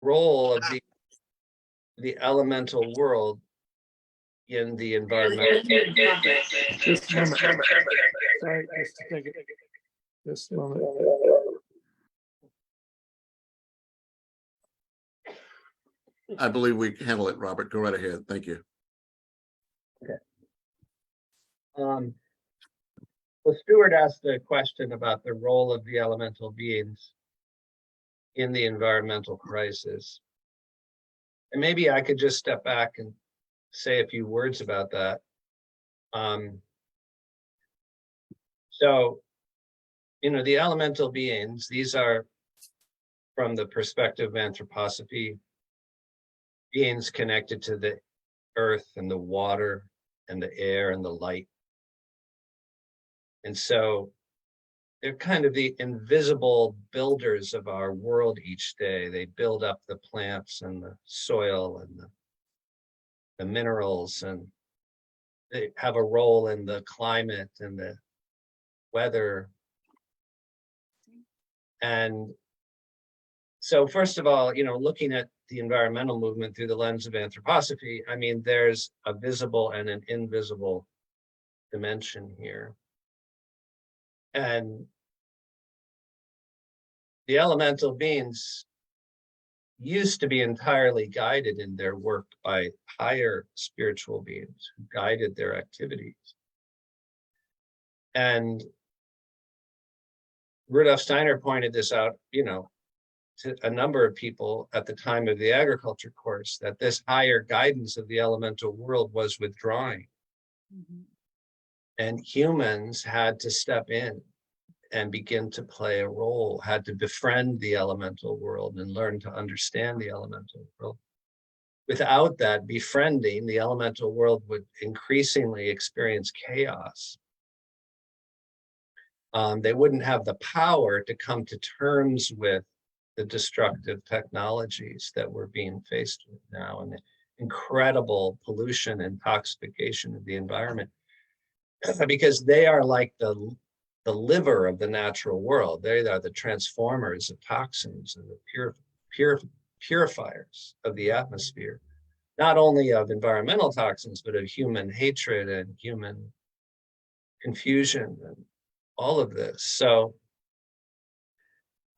role of the elemental world in the environment. Just a moment. Sorry, just a second. Just a moment. I believe we can handle it, Robert. Go right ahead. Thank you. Well, Stuart asked a question about the role of the elemental beings in the environmental crisis. And maybe I could just step back and say a few words about that. So, the elemental beings, these are, from the perspective of anthroposophy, beings connected to the earth and the water and the air and the light. And so they're kind of the invisible builders of our world each day. They build up the plants and the soil and the minerals, and they have a role in the climate and the weather. And so first of all, looking at the environmental movement through the lens of anthroposophy, I mean, there's a visible and an invisible dimension here. And the elemental beings used to be entirely guided in their work by higher spiritual beings who guided their activities. And Rudolf Steiner pointed this out, to a number of people at the time of the agriculture course, that this higher guidance of the elemental world was withdrawing. Mm-hmm. And humans had to step in and begin to play a role, had to befriend the elemental world and learn to understand the elemental world. Without that befriending, the elemental world would increasingly experience chaos. They wouldn't have the power to come to terms with the destructive technologies that we're being faced with now, and the incredible pollution and toxification of the environment, because they are like the liver of the natural world. They are the transformers of toxins and the purifiers of the atmosphere, not only of environmental toxins, but of human hatred and human confusion and all of this. So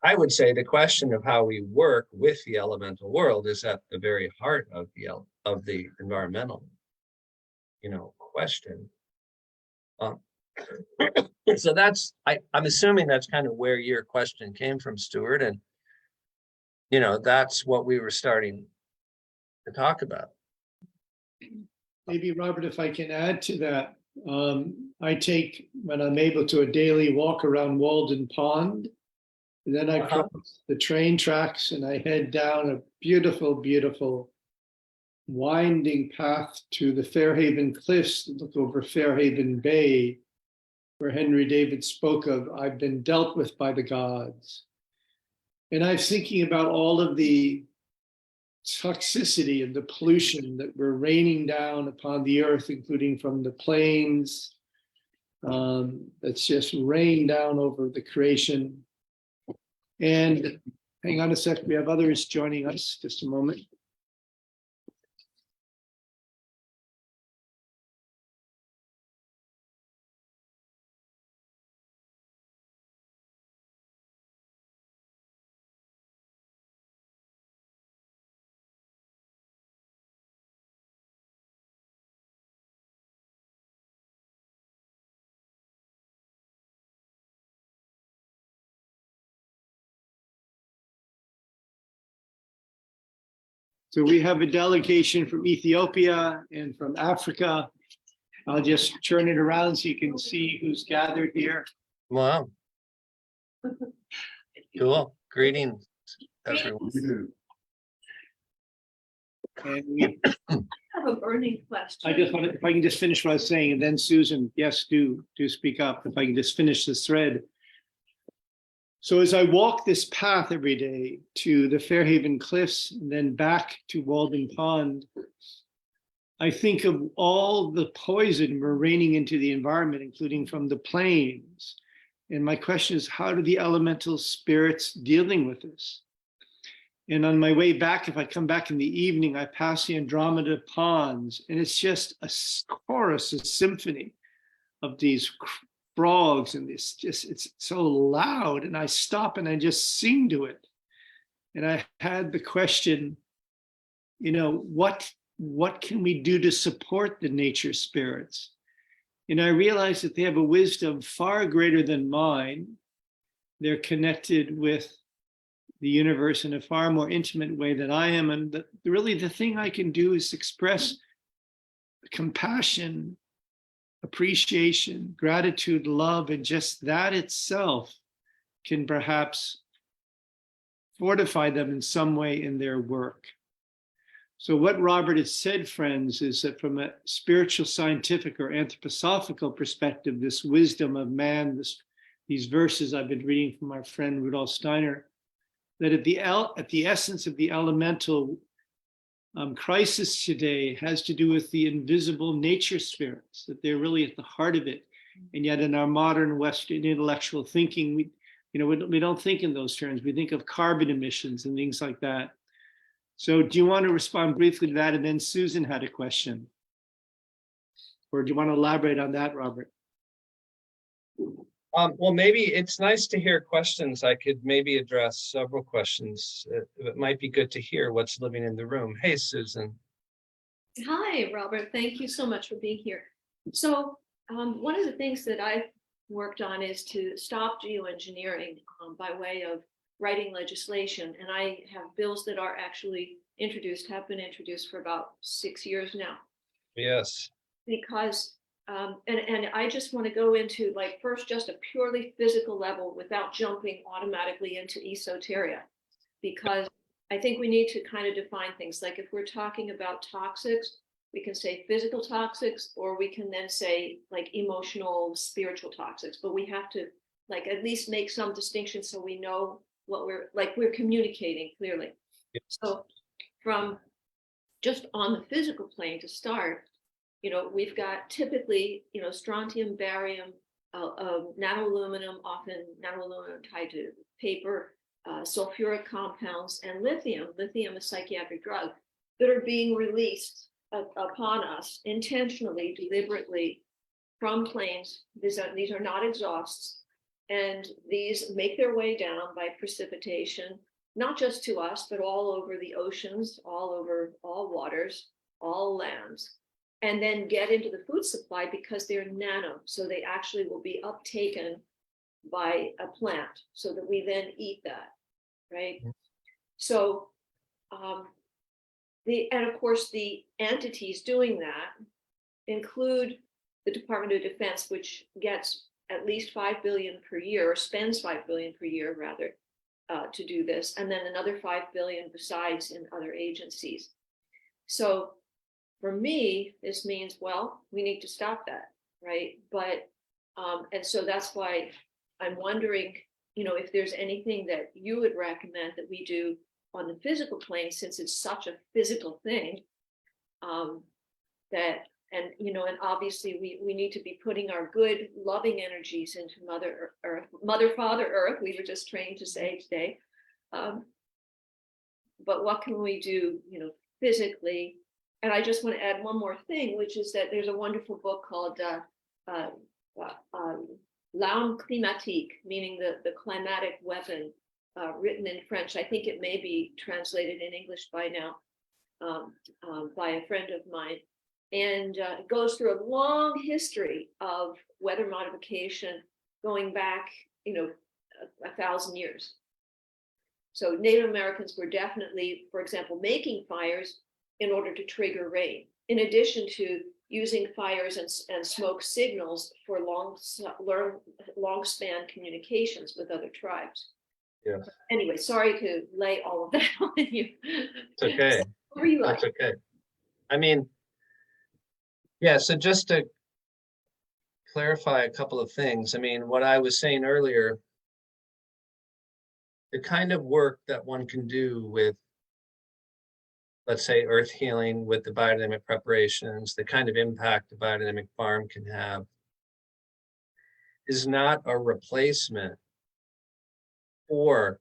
I would say the question of how we work with the elemental world is at the very heart of the environmental, question. So I'm assuming that's kind of where your question came from, Stuart, and that's what we were starting to talk about. Maybe, Robert, if I can add to that, I take, when I'm able to, a daily walk around Walden Pond. And then I cross the train tracks and I head down a beautiful, beautiful winding path to the Fairhaven Cliffs that look over Fairhaven Bay, where Henry David spoke of, I've been dealt with by the gods. And I'm thinking about all of the toxicity and the pollution that we're raining down upon the earth, including from the plains, that's just rained down over the creation. And hang on a sec, we have others joining us, just a moment. So we have a delegation from Ethiopia and from Africa. I'll just turn it around so you can see who's gathered here. Wow. Cool. Greetings, everyone. And we I have a burning question. I just want to, if I can just finish what I was saying, and then Susan, yes, do speak up. If I can just finish this thread. So as I walk this path every day to the Fairhaven Cliffs and then back to Walden Pond, I think of all the poison we're raining into the environment, including from the plains. And my question is, how do the elemental spirits dealing with this? And on my way back, if I come back in the evening, I pass the Andromeda Ponds, and it's just a chorus, a symphony of these frogs, and it's so loud. And I stop and I just sing to it. And I had the question, what can we do to support the nature spirits? And I realized that they have a wisdom far greater than mine. They're connected with the universe in a far more intimate way than I am. And really the thing I can do is express compassion, appreciation, gratitude, love, and just that itself can perhaps fortify them in some way in their work. So what Robert has said, friends, is that from a spiritual, scientific, or anthroposophical perspective, this wisdom of man, these verses I've been reading from our friend Rudolf Steiner, that at the essence of the elemental crisis today has to do with the invisible nature spirits, that they're really at the heart of it. And yet in our modern Western intellectual thinking, we don't think in those terms. We think of carbon emissions and things like that. So do you want to respond briefly to that? And then Susan had a question. Or do you want to elaborate on that, Robert? Well, maybe it's nice to hear questions. I could maybe address several questions. It might be good to hear what's living in the room. Hey, Susan. Hi, Robert. Thank you so much for being here. So one of the things that I've worked on is to stop geoengineering by way of writing legislation. And I have bills that are actually have been introduced for about 6 years now. Yes. Because and I just want to go into first just a purely physical level without jumping automatically into esoteria, because I think we need to kind of define things. Like if we're talking about toxics, we can say physical toxics, or we can then say emotional, spiritual toxics. But we have to at least make some distinction so we know what we're communicating clearly. Yes. So from just on the physical plane to start, we've got typically, strontium, barium, nanoaluminum, often nanoaluminum tied to paper, sulfuric compounds, and lithium. Lithium, a psychiatric drug, that are being released upon us intentionally, deliberately from planes. These are not exhausts, and these make their way down by precipitation, not just to us, but all over the oceans, all over all waters, all lands, and then get into the food supply because they're nano. So they actually will be uptaken by a plant so that we then eat that, right? Mm-hmm. So, and of course, the entities doing that include the Department of Defense, which gets at least $5 billion per year, or spends $5 billion per year rather, to do this, and then another $5 billion besides in other agencies. So for me, this means, well, we need to stop that, right? But, and so that's why I'm wondering, if there's anything that you would recommend that we do on the physical plane, since it's such a physical thing, and obviously we need to be putting our good, loving energies into Mother Earth, Father Earth, we were just trained to say today. But what can we do, physically? And I just want to add one more thing, which is that there's a wonderful book called L'Arme Climatique, meaning the climatic weapon, written in French. I think it may be translated in English by now, by a friend of mine. And it goes through a long history of weather modification going back, 1,000 years. So Native Americans were definitely, for example, making fires in order to trigger rain, in addition to using fires and smoke signals for long span communications with other tribes. Yeah. Anyway, sorry to lay all of that on you. It's okay. What were you like? That's okay. I mean, yeah, so just to clarify a couple of things. I mean, what I was saying earlier, the kind of work that one can do with, let's say, earth healing with the biodynamic preparations, the kind of impact a biodynamic farm can have, is not a replacement for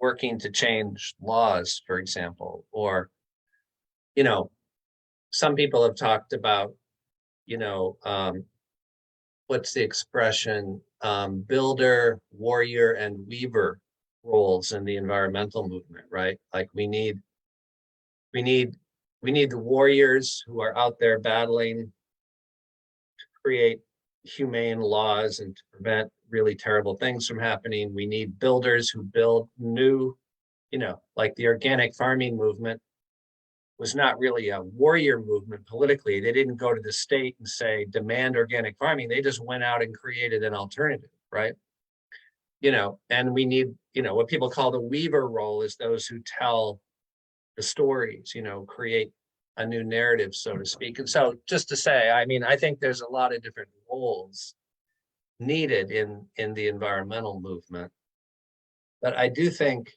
working to change laws, for example, or, some people have talked about, what's the expression, builder, warrior, and weaver roles in the environmental movement, right? Like we need the warriors who are out there battling to create humane laws and to prevent really terrible things from happening. We need builders who build new, like the organic farming movement was not really a warrior movement politically. They didn't go to the state and say, demand organic farming. They just went out and created an alternative, right? And we need, what people call the weaver role is those who tell the stories, create a new narrative, so to speak. And so just to say, I think there's a lot of different roles needed in the environmental movement. But I do think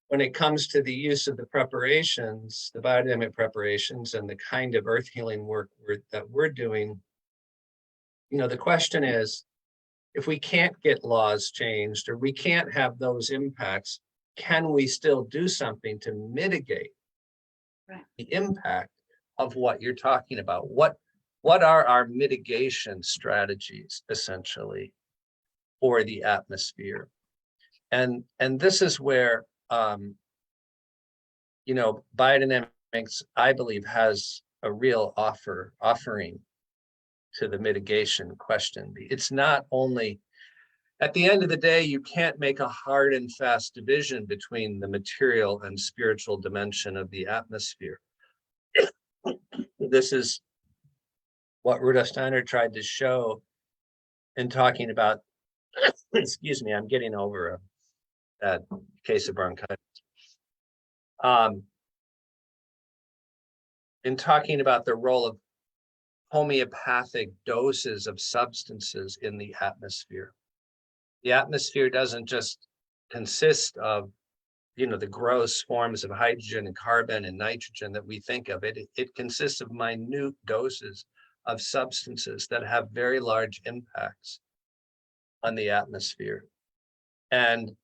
when it comes to the use of the preparations, the biodynamic preparations and the kind of earth healing work that we're doing, the question is, if we can't get laws changed or we can't have those impacts, can we still do something to mitigate the impact of what you're talking about? What are our mitigation strategies essentially for the atmosphere? And this is where biodynamics, I believe, has a real offering to the mitigation question. It's not only, at the end of the day, you can't make a hard and fast division between the material and spiritual dimension of the atmosphere. This is what Rudolf Steiner tried to show in talking about, excuse me, I'm getting over a case of bronchitis. In talking about the role of homeopathic doses of substances in the atmosphere. The atmosphere doesn't just consist of, the gross forms of hydrogen and carbon and nitrogen that we think of. It consists of minute doses of substances that have very large impacts on the atmosphere. And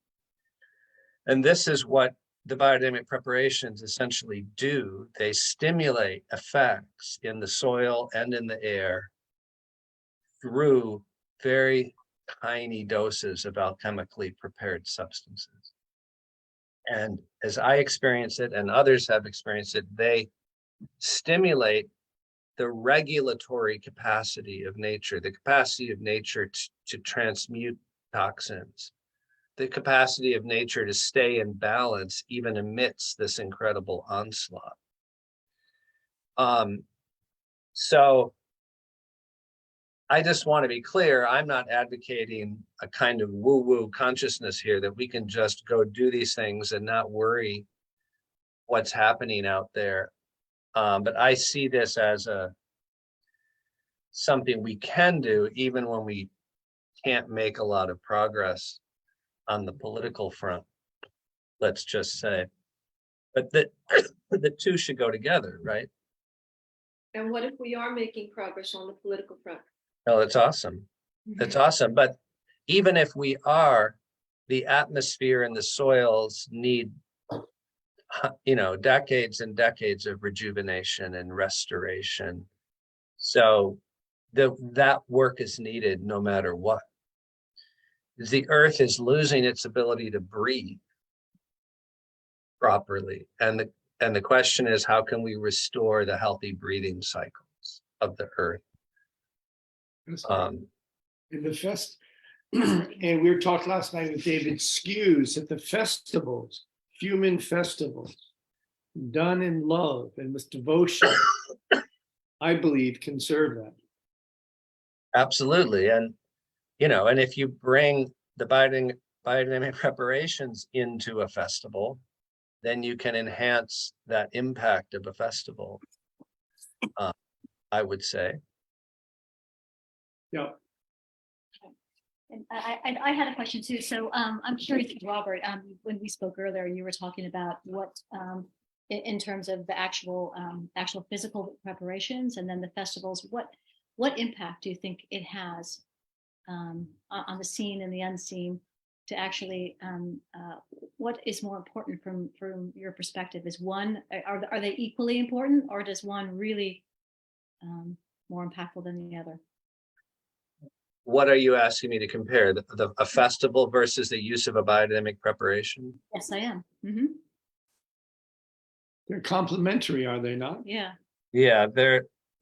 this is what the biodynamic preparations essentially do. They stimulate effects in the soil and in the air through very tiny doses of alchemically prepared substances. And as I experience it and others have experienced it, they stimulate the regulatory capacity of nature, the capacity of nature to transmute toxins, the capacity of nature to stay in balance even amidst this incredible onslaught. So I just want to be clear, I'm not advocating a kind of woo-woo consciousness here that we can just go do these things and not worry what's happening out there. But I see this as something we can do even when we can't make a lot of progress on the political front, let's just say. But the two should go together, right? And what if we are making progress on the political front? Oh, that's awesome. That's awesome. But even if we are, the atmosphere and the soils need, decades and decades of rejuvenation and restoration. So that work is needed no matter what. The earth is losing its ability to breathe properly. And the question is, how can we restore the healthy breathing cycles of the earth? In the and we were talking last night with David Skews at the festivals, human festivals, done in love and with devotion, I believe can serve that. Absolutely. And, and if you bring the biodynamic preparations into a festival, then you can enhance that impact of a festival, I would say. Yeah. And I had a question too. So I'm curious, Robert, when we spoke earlier, you were talking about what, in terms of the actual physical preparations and then the festivals, what impact do you think it has on the seen and the unseen to actually, what is more important from your perspective? Is one, are they equally important, or does one really more impactful than the other? What are you asking me to compare? A festival versus the use of a biodynamic preparation? Yes, I am. They're complementary, are they not? Yeah. Yeah,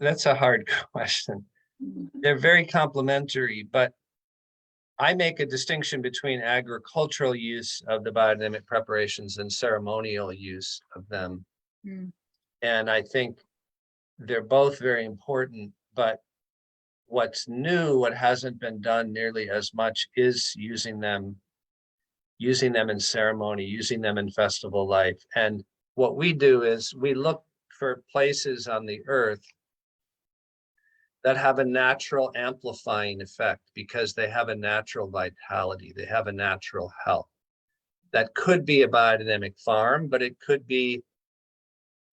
that's a hard question. They're very complementary, but I make a distinction between agricultural use of the biodynamic preparations and ceremonial use of them. And I think they're both very important, but what's new, what hasn't been done nearly as much, is using them in ceremony, using them in festival life. And what we do is we look for places on the earth that have a natural amplifying effect because they have a natural vitality, they have a natural health. That could be a biodynamic farm, but it could be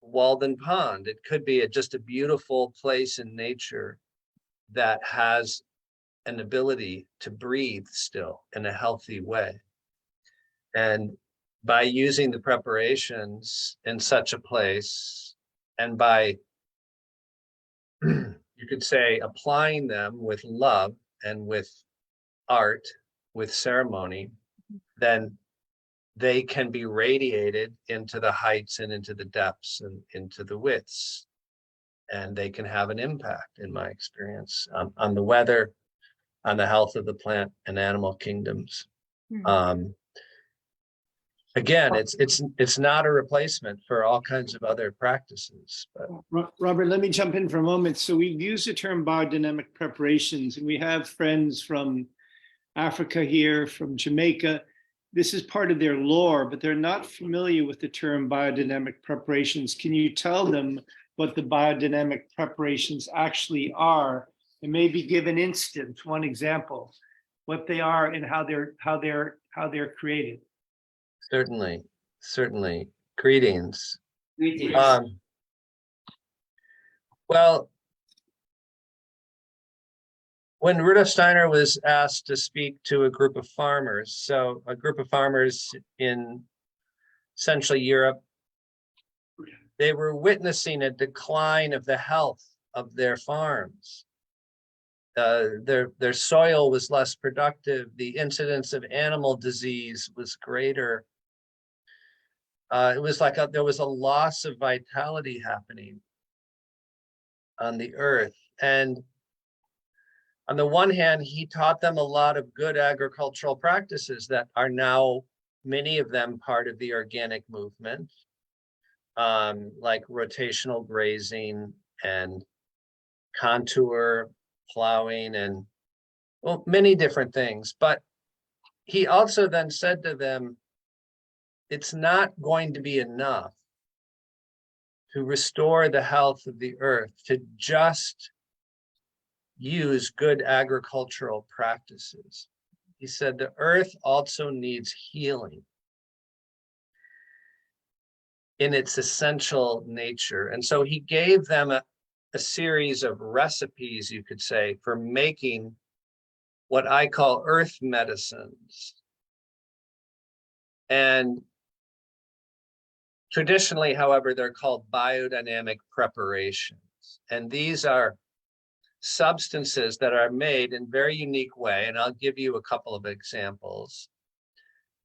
Walden Pond. It could be just a beautiful place in nature that has an ability to breathe still in a healthy way. And by using the preparations in such a place, and by, you could say, applying them with love and with art, with ceremony, then they can be radiated into the heights and into the depths and into the widths. And they can have an impact, in my experience, on the weather, on the health of the plant and animal kingdoms. Again, it's not a replacement for all kinds of other practices. But Robert, let me jump in for a moment. So we've used the term biodynamic preparations, and we have friends from Africa here, from Jamaica. This is part of their lore, but they're not familiar with the term biodynamic preparations. Can you tell them what the biodynamic preparations actually are, and maybe give an instance, one example, what they are and how they're created? Certainly. Greetings. Greetings. Well, when Rudolf Steiner was asked to speak to a group of farmers, so a group of farmers in Central Europe, they were witnessing a decline of the health of their farms. Their soil was less productive. The incidence of animal disease was greater. It was like there was a loss of vitality happening on the earth. And on the one hand, he taught them a lot of good agricultural practices that are now, many of them, part of the organic movement, like rotational grazing and contour plowing and, well, many different things. But he also then said to them, it's not going to be enough to restore the health of the earth to just use good agricultural practices. He said the earth also needs healing in its essential nature. And so he gave them a series of recipes, you could say, for making what I call earth medicines. And traditionally, however, they're called biodynamic preparations. And these are substances that are made in a very unique way. And I'll give you a couple of examples.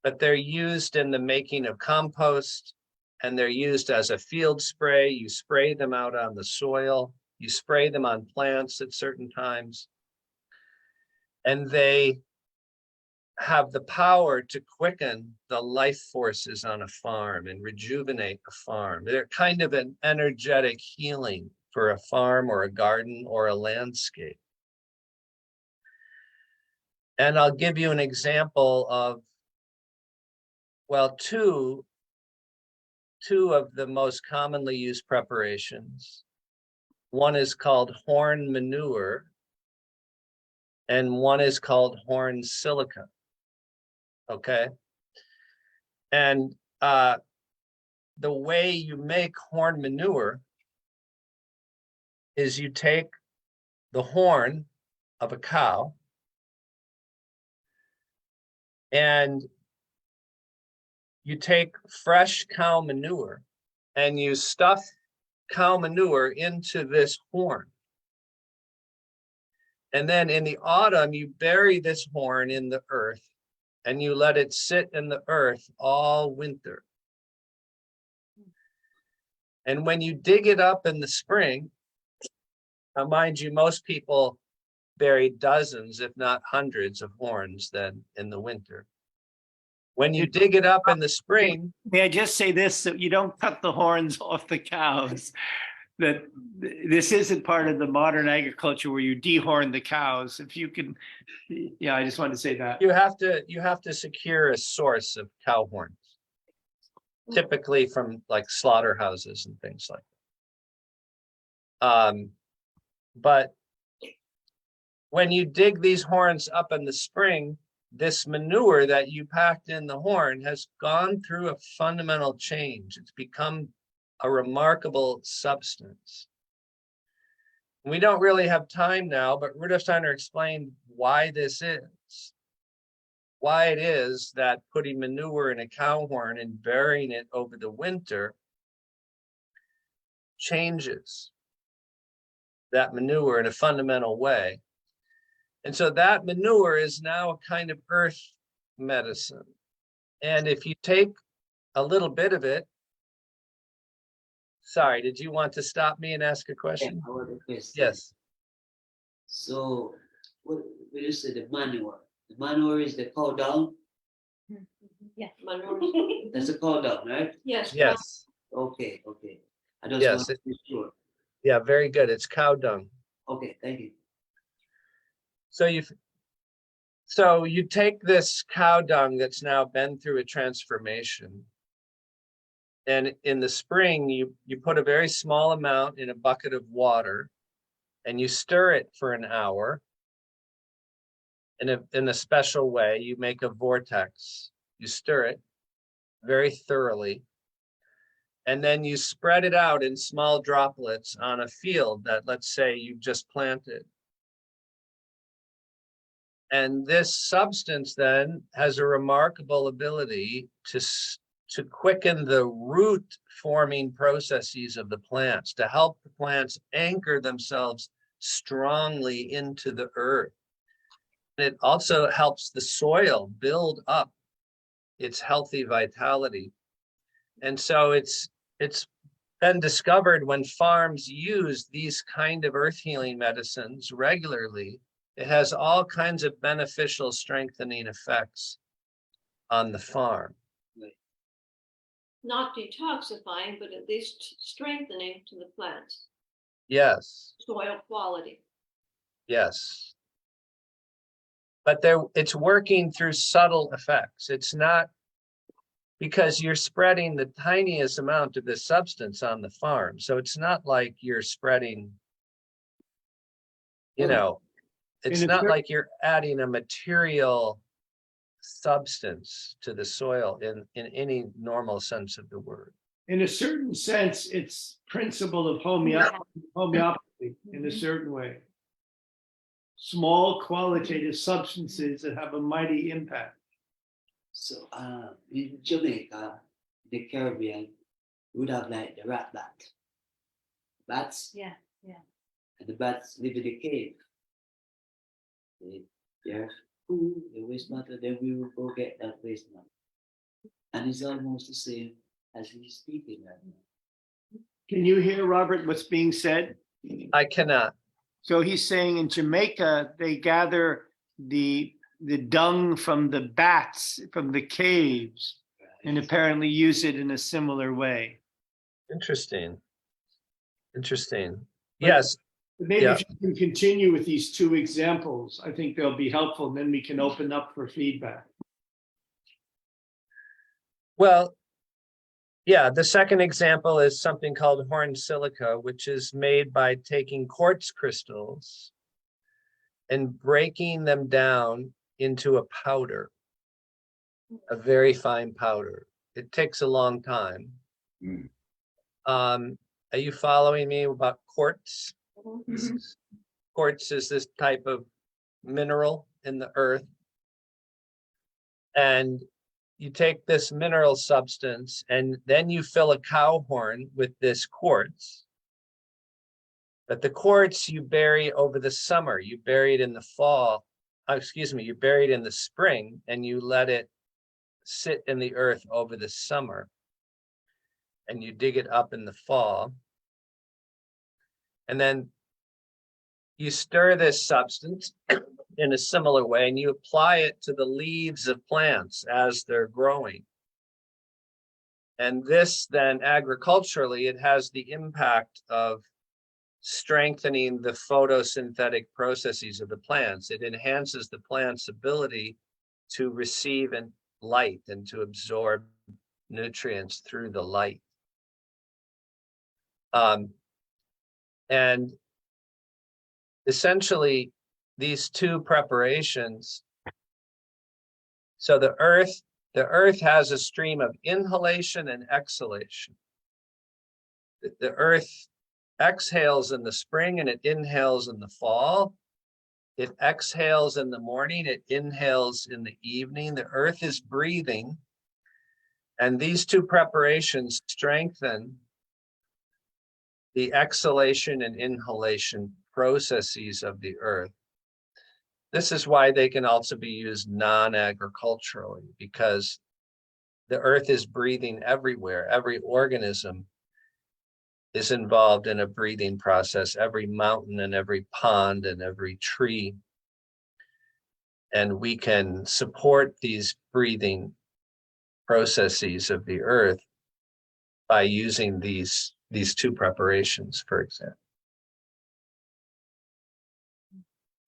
But they're used in the making of compost, and they're used as a field spray. You spray them out on the soil. You spray them on plants at certain times. And they have the power to quicken the life forces on a farm and rejuvenate a farm. They're kind of an energetic healing for a farm or a garden or a landscape. And I'll give you an example of, well, two of the most commonly used preparations. One is called horn manure, and one is called horn silica. Okay. And the way you make horn manure is you take the horn of a cow And you take fresh cow manure and you stuff cow manure into this horn. And then in the autumn, you bury this horn in the earth and you let it sit in the earth all winter. And when you dig it up in the spring, now mind you, most people bury dozens, if not hundreds of horns then in the winter. When you dig it up in the spring, May I just say this, so you don't cut the horns off the cows? That this isn't part of the modern agriculture where you dehorn the cows. If you can, yeah, I just wanted to say that. you have to secure a source of cow horns, typically from like slaughterhouses and things like that. But when you dig these horns up in the spring, this manure that you packed in the horn has gone through a fundamental change. It's become a remarkable substance. We don't really have time now, but Rudolf Steiner explained why this is. Why it is that putting manure in a cow horn and burying it over the winter changes that manure in a fundamental way. And so that manure is now a kind of earth medicine. And if you take a little bit of it, sorry, did you want to stop me and ask a question? I want a question. Yes. So, what when you say the manure is the cow dung? Yeah. Manure. That's the cow dung, right? Yes. Yes. Okay, okay. I just Yes, want to be sure. Yeah, very good. It's cow dung. Okay, thank you. So you take this cow dung that's now been through a transformation. And in the spring, you put a very small amount in a bucket of water and you stir it for an hour. In a special way, you make a vortex. You stir it very thoroughly. And then you spread it out in small droplets on a field that, let's say, you've just planted. And this substance then has a remarkable ability to quicken the root forming processes of the plants, to help the plants anchor themselves strongly into the earth. And it also helps the soil build up its healthy vitality. And so it's been discovered when farms use these kind of earth healing medicines regularly, it has all kinds of beneficial strengthening effects on the farm. Not detoxifying, but at least strengthening to the plants, Yes, soil quality. yes. But it's working through subtle effects. It's not because you're spreading the tiniest amount of this substance on the farm. So it's not like you're spreading, it's not like you're adding a material substance to the soil in any normal sense of the word. In a certain sense, it's principle of homeopathy in a certain way. Small qualitative substances that have a mighty impact. So, in Jamaica, the Caribbean, we would have like the rat bat. Bats. Yeah. And the bats live in the cave. They're food, the waste matter, then we will go get that waste matter. And it's almost the same as he's speaking right now. Can you hear, Robert, what's being said? I cannot. So he's saying in Jamaica, they gather the dung from the bats, from the caves, and apparently use it in a similar way. Interesting. Yes. Maybe Yeah. if you can continue with these two examples, I think they'll be helpful, and then we can open up for feedback. Well, yeah, the second example is something called horn silica, which is made by taking quartz crystals and breaking them down into a powder, a very fine powder. It takes a long time. Are you following me about quartz? Quartz is this type of mineral in the earth. And you take this mineral substance and then you fill a cow horn with this quartz. But the quartz you bury over the summer, you bury it in the fall, you bury it in the spring and you let it sit in the earth over the summer. And you dig it up in the fall. And then you stir this substance in a similar way and you apply it to the leaves of plants as they're growing. And this then agriculturally, it has the impact of strengthening the photosynthetic processes of the plants. It enhances the plant's ability to receive light and to absorb nutrients through the light. And essentially, these two preparations, so the earth has a stream of inhalation and exhalation. The earth exhales in the spring and it inhales in the fall. It exhales in the morning, it inhales in the evening. The earth is breathing. And these two preparations strengthen the exhalation and inhalation processes of the earth. This is why they can also be used non-agriculturally, because the earth is breathing everywhere. Every organism is involved in a breathing process, every mountain and every pond and every tree. And we can support these breathing processes of the earth by using these two preparations, for example.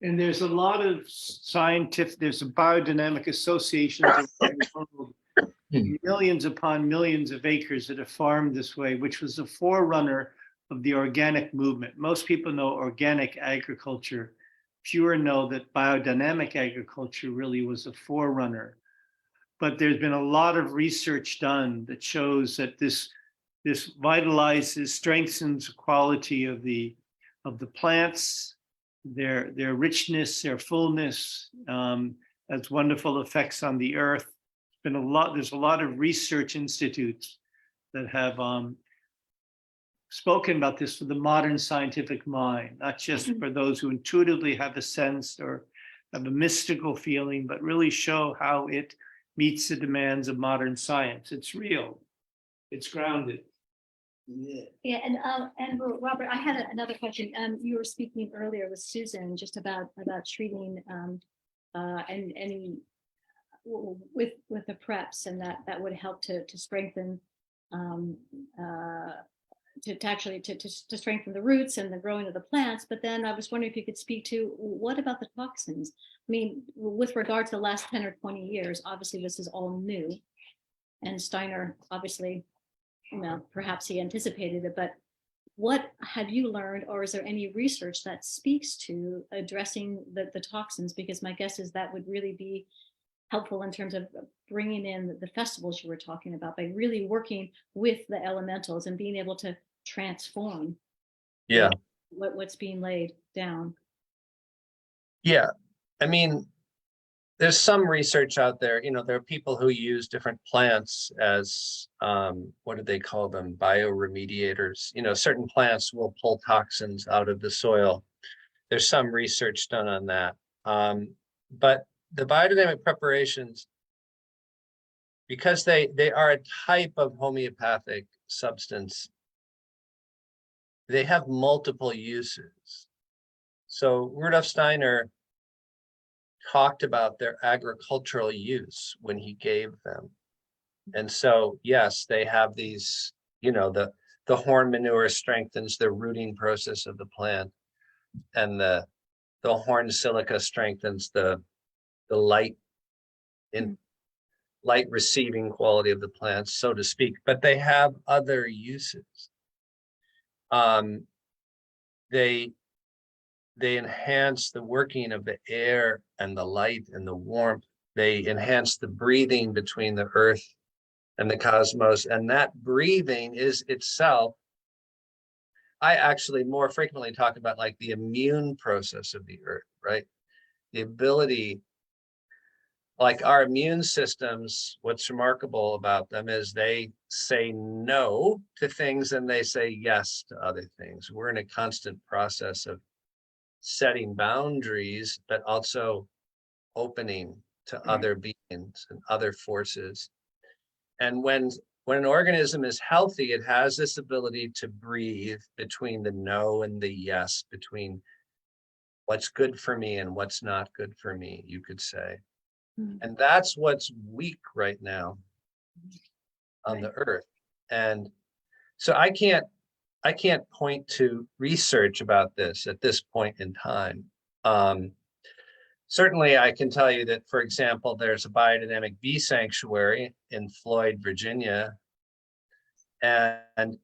And there's a lot of there's a biodynamic associations around the world, millions upon millions of acres that are farmed this way, which was a forerunner of the organic movement. Most people know organic agriculture. Fewer know that biodynamic agriculture really was a forerunner. But there's been a lot of research done that shows that this vitalizes, strengthens the quality of the plants, their richness, their fullness, has wonderful effects on the earth. There's a lot of research institutes that have spoken about this for the modern scientific mind, not just for those who intuitively have a sense or have a mystical feeling, but really show how it meets the demands of modern science. It's real, it's grounded. Yeah. Yeah, and Robert, I had another question. You were speaking earlier with Susan just about treating and any with the preps, and that would help to strengthen to strengthen the roots and the growing of the plants. But then I was wondering if you could speak to what about the toxins? I mean, with regard to the last 10 or 20 years, obviously this is all new, and Steiner obviously, perhaps he anticipated it, but what have you learned, or is there any research that speaks to addressing the toxins? Because my guess is that would really be helpful in terms of bringing in the festivals you were talking about, by really working with the elementals and being able to transform what's being laid down. Yeah, I mean, there's some research out there. There are people who use different plants as what do they call them? Bioremediators. Certain plants will pull toxins out of the soil. There's some research done on that. But the biodynamic preparations, because they are a type of homeopathic substance, they have multiple uses. So Rudolf Steiner talked about their agricultural use when he gave them. And so, yes, they have these, the horn manure strengthens the rooting process of the plant, and the horn silica strengthens the light receiving quality of the plants, so to speak. But they have other uses. They enhance the working of the air and the light and the warmth. They enhance the breathing between the earth and the cosmos. And that breathing is itself, I actually more frequently talk about like the immune process of the earth, right? The ability like our immune systems, what's remarkable about them is they say no to things and they say yes to other things. We're in a constant process of setting boundaries, but also opening to other beings and other forces. And when an organism is healthy, it has this ability to breathe between the no and the yes, between what's good for me and what's not good for me, you could say. And that's what's weak right now on the earth. And so I can't point to research about this at this point in time. Certainly I can tell you that, for example, there's a biodynamic bee sanctuary in Floyd, Virginia. And,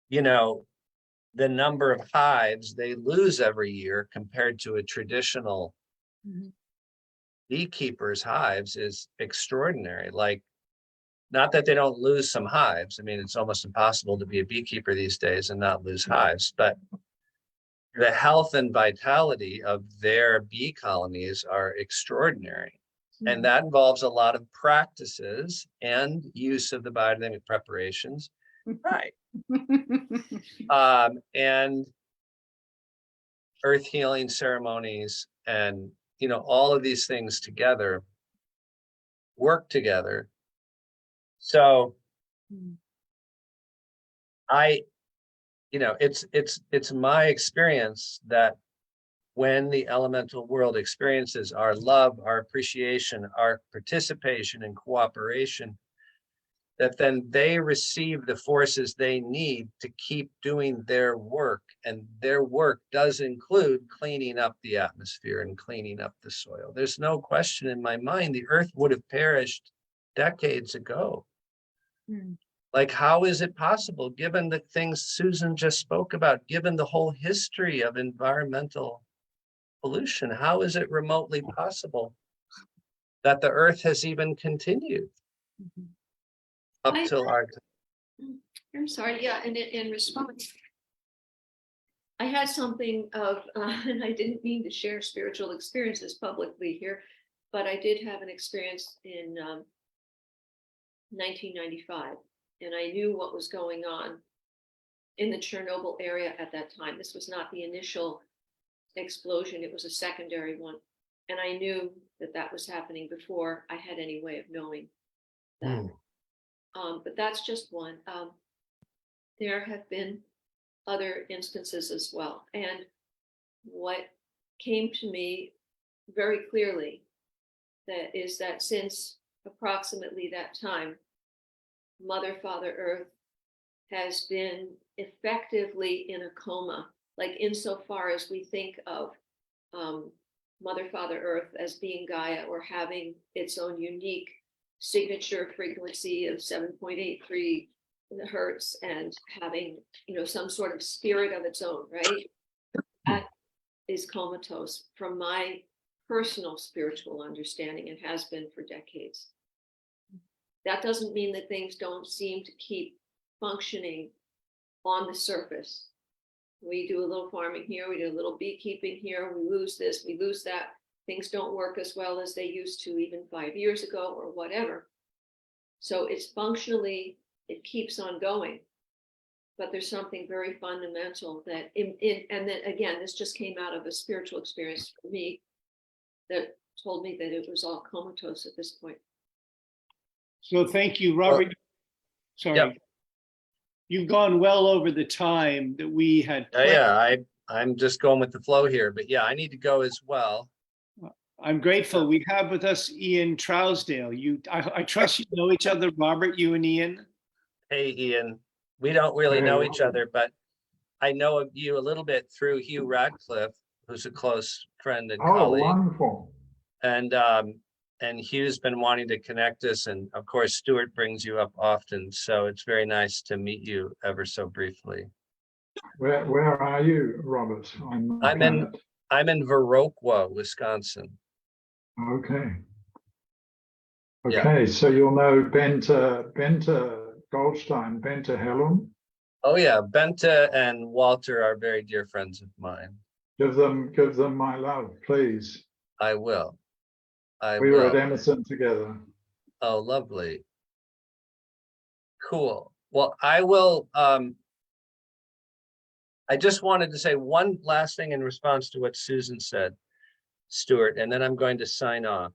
you know, the number of hives they lose every year compared to a traditional beekeeper's hives is extraordinary. Like, not that they don't lose some hives. I mean, it's almost impossible to be a beekeeper these days and not lose hives, but the health and vitality of their bee colonies are extraordinary. And that involves a lot of practices and use of the biodynamic preparations. Right. And earth healing ceremonies and, you know, all of these things together work together. So you know, it's my experience that when the elemental world experiences our love, our appreciation, our participation and cooperation, that then they receive the forces they need to keep doing their work. And their work does include cleaning up the atmosphere and cleaning up the soil. There's no question in my mind, the earth would have perished decades ago. Like, how is it possible, given the things Susan just spoke about, given the whole history of environmental pollution, how is it remotely possible that the earth has even continued up till our time? I'm sorry, yeah, and in response, I had something of, and I didn't mean to share spiritual experiences publicly here, but I did have an experience in 1995, and I knew what was going on in the Chernobyl area at that time. This was not the initial explosion, it was a secondary one. And I knew that that was happening before I had any way of knowing that. But that's just one. There have been other instances as well. And what came to me very clearly that is that since approximately that time, Mother, Father Earth has been effectively in a coma, like insofar as we think of Mother, Father Earth as being Gaia or having its own unique signature frequency of 7.83 hertz and having, you know, some sort of spirit of its own, right? That is comatose from my personal spiritual understanding and has been for decades. That doesn't mean that things don't seem to keep functioning on the surface. We do a little farming here, we do a little beekeeping here, we lose this, we lose that. Things don't work as well as they used to even 5 years ago or whatever. So it's functionally, it keeps on going. But there's something very fundamental that and then again, this just came out of a spiritual experience for me that told me that it was all comatose at this point. So thank you, Robert. Sorry. Yep. You've gone well over the time that we had. Yeah, I'm just going with the flow here, but yeah, I need to go as well. I'm grateful. We have with us Ian Trousdale. I trust you know each other, Robert, you and Ian. Hey, Ian, we don't really know each other, but I know of you a little bit through Hugh Radcliffe, who's a close friend and colleague. Oh, wonderful. And Hugh's been wanting to connect us, and of course Stuart brings you up often, so it's very nice to meet you ever so briefly. Where are you, Robert? I'm in Viroqua, Wisconsin. Okay. Yeah. Okay, so you'll know Bente Goldstein, Bente Hellum. Oh yeah, Bente and Walter are very dear friends of mine. Give them my love, please. I will. I We were at will. Emerson together. Oh, lovely. Cool. Well, I will, I just wanted to say one last thing in response to what Susan said, Stuart, and then I'm going to sign off.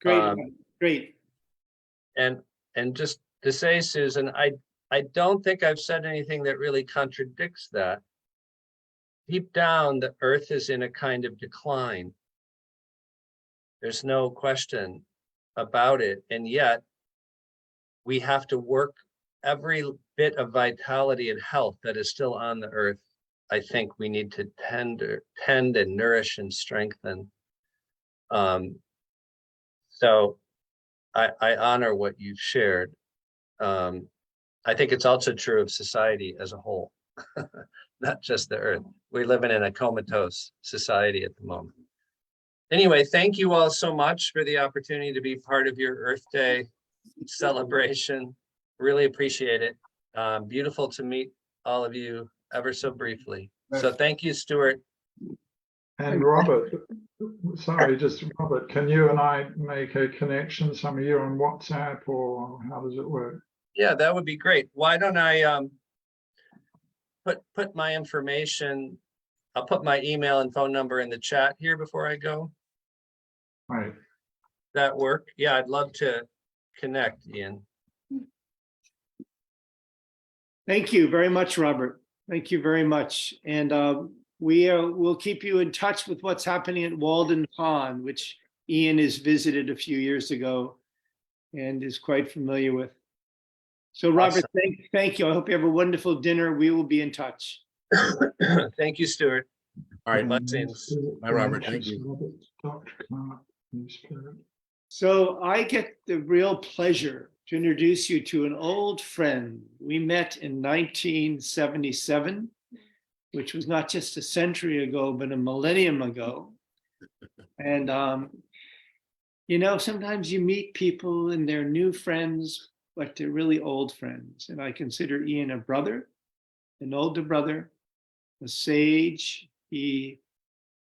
Great, great. And just to say, Susan, I don't think I've said anything that really contradicts that. Deep down, the earth is in a kind of decline. There's no question about it. And yet we have to work every bit of vitality and health that is still on the earth. I think we need to tend and nourish and strengthen. So I honor what you've shared. I think it's also true of society as a whole, not just the earth. We're living in a comatose society at the moment. Anyway, thank you all so much for the opportunity to be part of your Earth Day celebration. Really appreciate it. Beautiful to meet all of you ever so briefly. So thank you, Stuart. And Robert, sorry, just Robert, can you and I make a connection? Some of you on WhatsApp, or how does it work? Yeah, that would be great. Why don't I put my information, I'll put my email and phone number in the chat here before I go. Right. That work? Yeah, I'd love to connect, Ian. Thank you very much, Robert. Thank you very much. And we will keep you in touch with what's happening at Walden Pond, which Ian has visited a few years ago and is quite familiar with. So Robert, Awesome. thank you. I hope you have a wonderful dinner. We will be in touch. Thank you, Stuart. All right. Blessings. Bye, Robert. Thank you. Dr. Karp, New Spirit. So I get the real pleasure to introduce you to an old friend. We met in 1977, which was not just a century ago, but a millennium ago. And, you know, sometimes you meet people and they're new friends, but they're really old friends. And I consider Ian a brother, an older brother, a sage.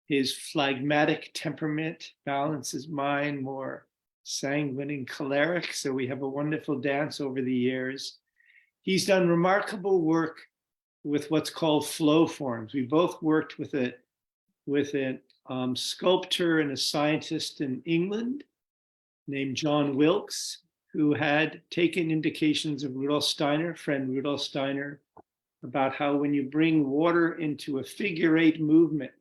His phlegmatic temperament balances mine, more sanguine and choleric. So we have a wonderful dance over the years. He's done remarkable work with what's called flow forms. We both worked with a sculptor and a scientist in England named John Wilkes, who had taken indications of Rudolf Steiner, friend Rudolf Steiner, about how when you bring water into a figure eight movement,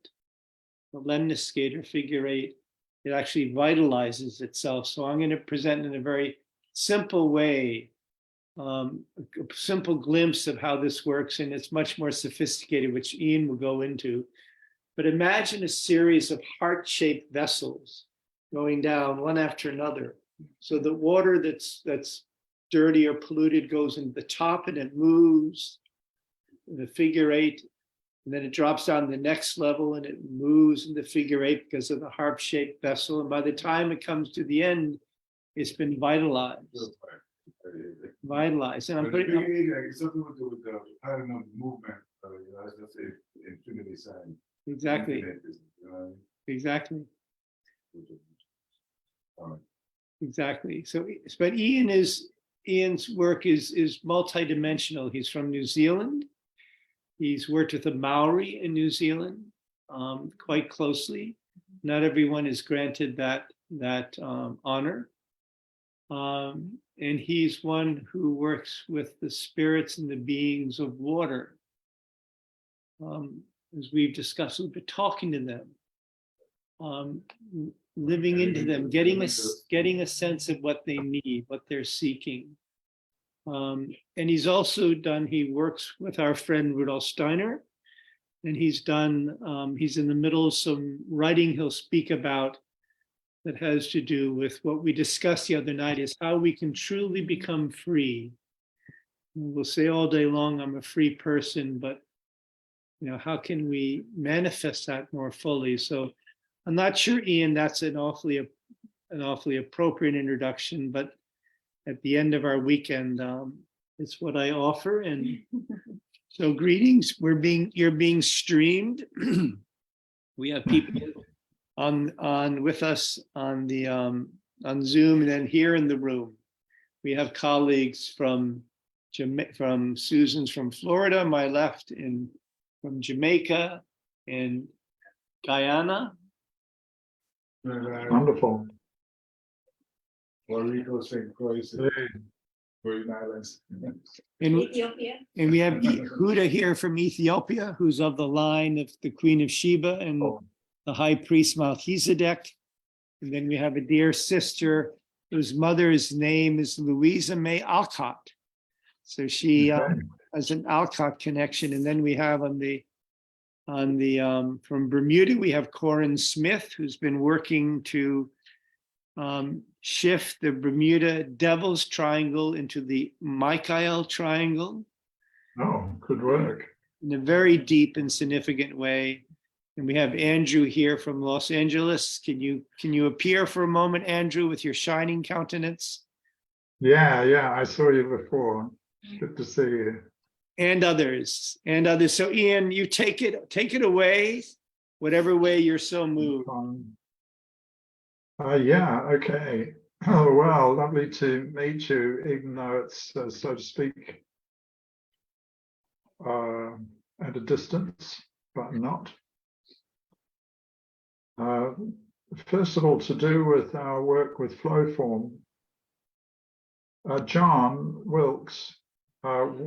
the lemniscate figure eight, it actually vitalizes itself. So I'm going to present in a very simple way, a simple glimpse of how this works, and it's much more sophisticated, which Ian will go into. But imagine a series of heart-shaped vessels going down one after another. So the water that's dirty or polluted goes into the top and it moves in the figure eight. And then it drops down to the next level and it moves in the figure eight because of the harp-shaped vessel. And by the time it comes to the end, it's been vitalized. And I'm putting it's something to do with the pattern of movement. As I say, infinity sign. exactly. Exactly. Exactly. So, but Ian's work is multidimensional. He's from New Zealand. He's worked with the Maori in New Zealand quite closely. Not everyone is granted that honor. And he's one who works with the spirits and the beings of water. As we've discussed, we've been talking to them, living into them, getting a sense of what they need, what they're seeking. And he's also he works with our friend Rudolf Steiner, and he's in the middle of some writing he'll speak about that has to do with what we discussed the other night, is how we can truly become free. We'll say all day long, I'm a free person, but how can we manifest that more fully? So I'm not sure, Ian, that's an awfully appropriate introduction, but at the end of our weekend, it's what I offer. And so greetings, you're being streamed. We have people on with us on the on Zoom, and then here in the room. We have colleagues from Susan's from Florida, my left, from Jamaica and Guyana. Wonderful. Puerto Rico, St. Croix, Yeah. Virgin Islands. And Ethiopia. we have Huda here from Ethiopia, who's of the line of the Queen of Sheba and Oh. the High Priest Melchizedek. And then we have a dear sister whose mother's name is Louisa May Alcott. So she Okay. has an Alcott connection. And then we have on the from Bermuda, we have Corin Smith, who's been working to shift the Bermuda Devil's Triangle into the Michael Triangle Oh, good work. in a very deep and significant way. And we have Andrew here from Los Angeles. Can you appear for a moment, Andrew, with your shining countenance? Yeah, I saw you before. Good to see you. And others. So Ian, you take it away, whatever way you're so moved. Yeah, okay. Oh, well, lovely to meet you, even though it's, so to speak, at a distance, but not. First of all, to do with our work with Flowform, John Wilkes worked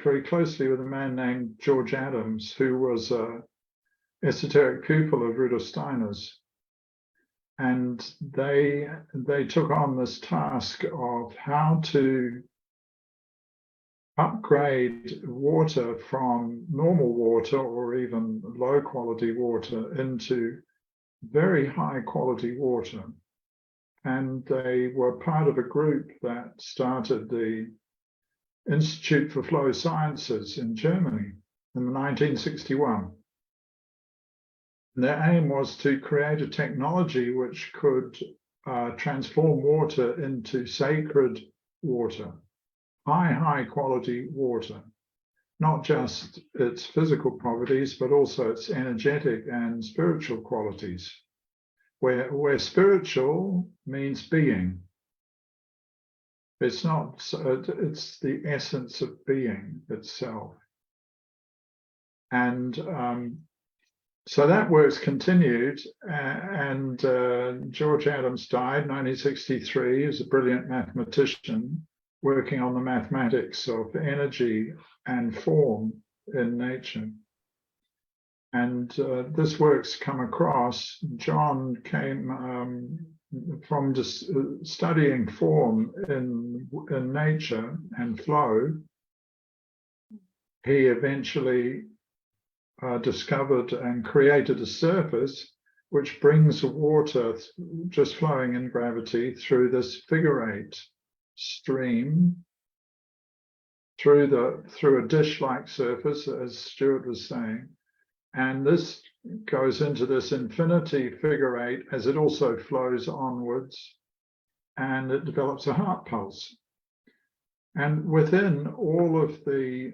very closely with a man named George Adams, who was a esoteric pupil of Rudolf Steiner's, and they took on this task of how to upgrade water from normal water or even low quality water into very high quality water. And they were part of a group that started the Institute for Flow Sciences in Germany in 1961. Their aim was to create a technology which could transform water into sacred water, high quality water, not just its physical properties, but also its energetic and spiritual qualities, where spiritual means being. It's not, it's the essence of being itself. And so that work's continued, and George Adams died in 1963. He was a brilliant mathematician working on the mathematics of energy and form in nature. And this work's come across. John came from just studying form in nature and flow. He eventually discovered and created a surface which brings water just flowing in gravity through this figure-8 stream through a dish-like surface, as Stuart was saying, and this goes into this infinity figure-8 as it also flows onwards, and it develops a heart pulse. And within all of the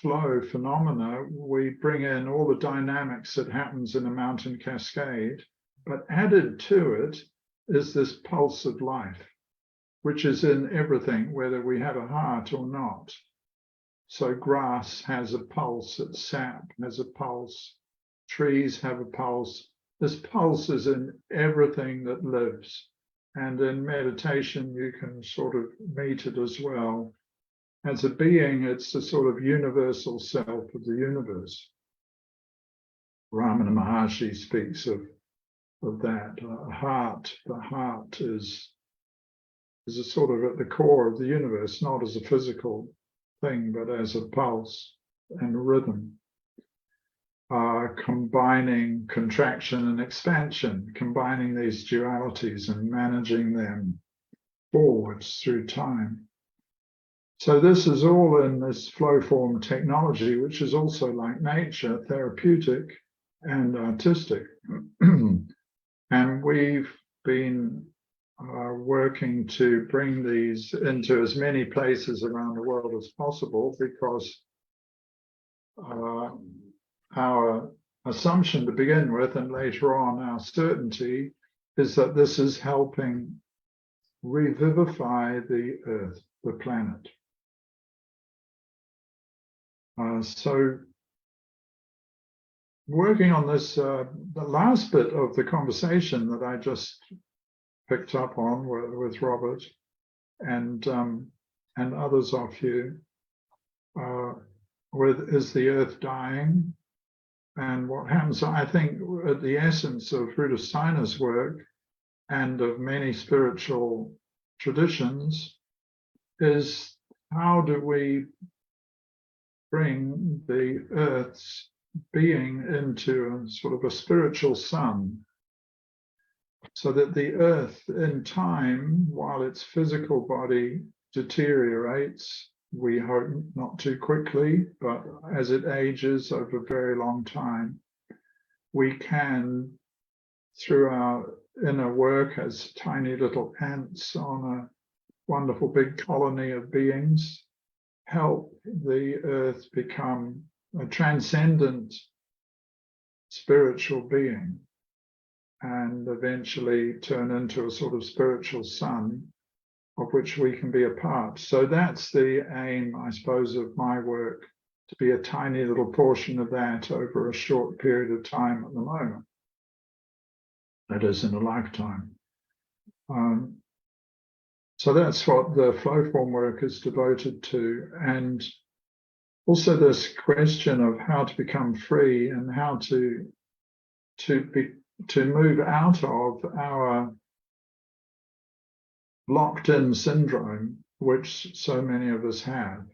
flow phenomena, we bring in all the dynamics that happens in a mountain cascade, but added to it is this pulse of life, which is in everything, whether we have a heart or not. So grass has a pulse, its sap has a pulse, trees have a pulse. This pulse is in everything that lives. And in meditation, you can sort of meet it as well. As a being, it's the sort of universal self of the universe. Ramana Maharshi speaks of that. The heart is a sort of at the core of the universe, not as a physical thing, but as a pulse and rhythm, combining contraction and expansion, combining these dualities and managing them forwards through time. So this is all in this flow form technology, which is also, like nature, therapeutic and artistic. And we've been working to bring these into as many places around the world as possible, because our assumption to begin with, and later on our certainty, is that this is helping revivify the earth, the planet. So working on this, the last bit of the conversation that I just picked up on with Robert and others of you, is the earth dying? And what happens, I think, at the essence of Rudolf Steiner's work and of many spiritual traditions is, how do we bring the earth's being into a sort of a spiritual sun, so that the earth in time, while its physical body deteriorates, we hope not too quickly, but as it ages over a very long time, we can, through our inner work as tiny little ants on a wonderful big colony of beings, help the earth become a transcendent spiritual being and eventually turn into a sort of spiritual sun of which we can be a part. So that's the aim, I suppose, of my work, to be a tiny little portion of that over a short period of time at the moment. That is, in a lifetime. So that's what the flow form work is devoted to. And also this question of how to become free and how to move out of our locked-in syndrome, which so many of us have.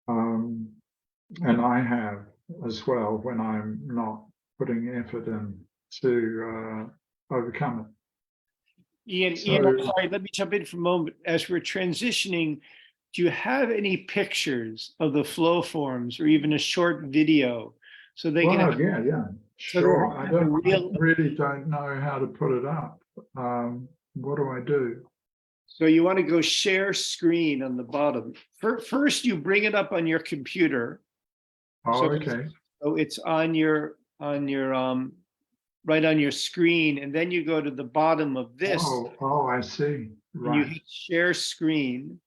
And I have as well, when I'm not putting effort in to overcome it. Ian, I'm sorry, let me jump in for a moment. As we're transitioning, do you have any pictures of the flow forms or even a short video so they can have, yeah, sure. I really don't know how to put it up. What do I do? So you want to go share screen on the bottom. First, you bring it up on your computer. Oh, So okay. So it's on your right on your screen, and then you go to the bottom of this. Oh, I see. And you Right. hit share screen,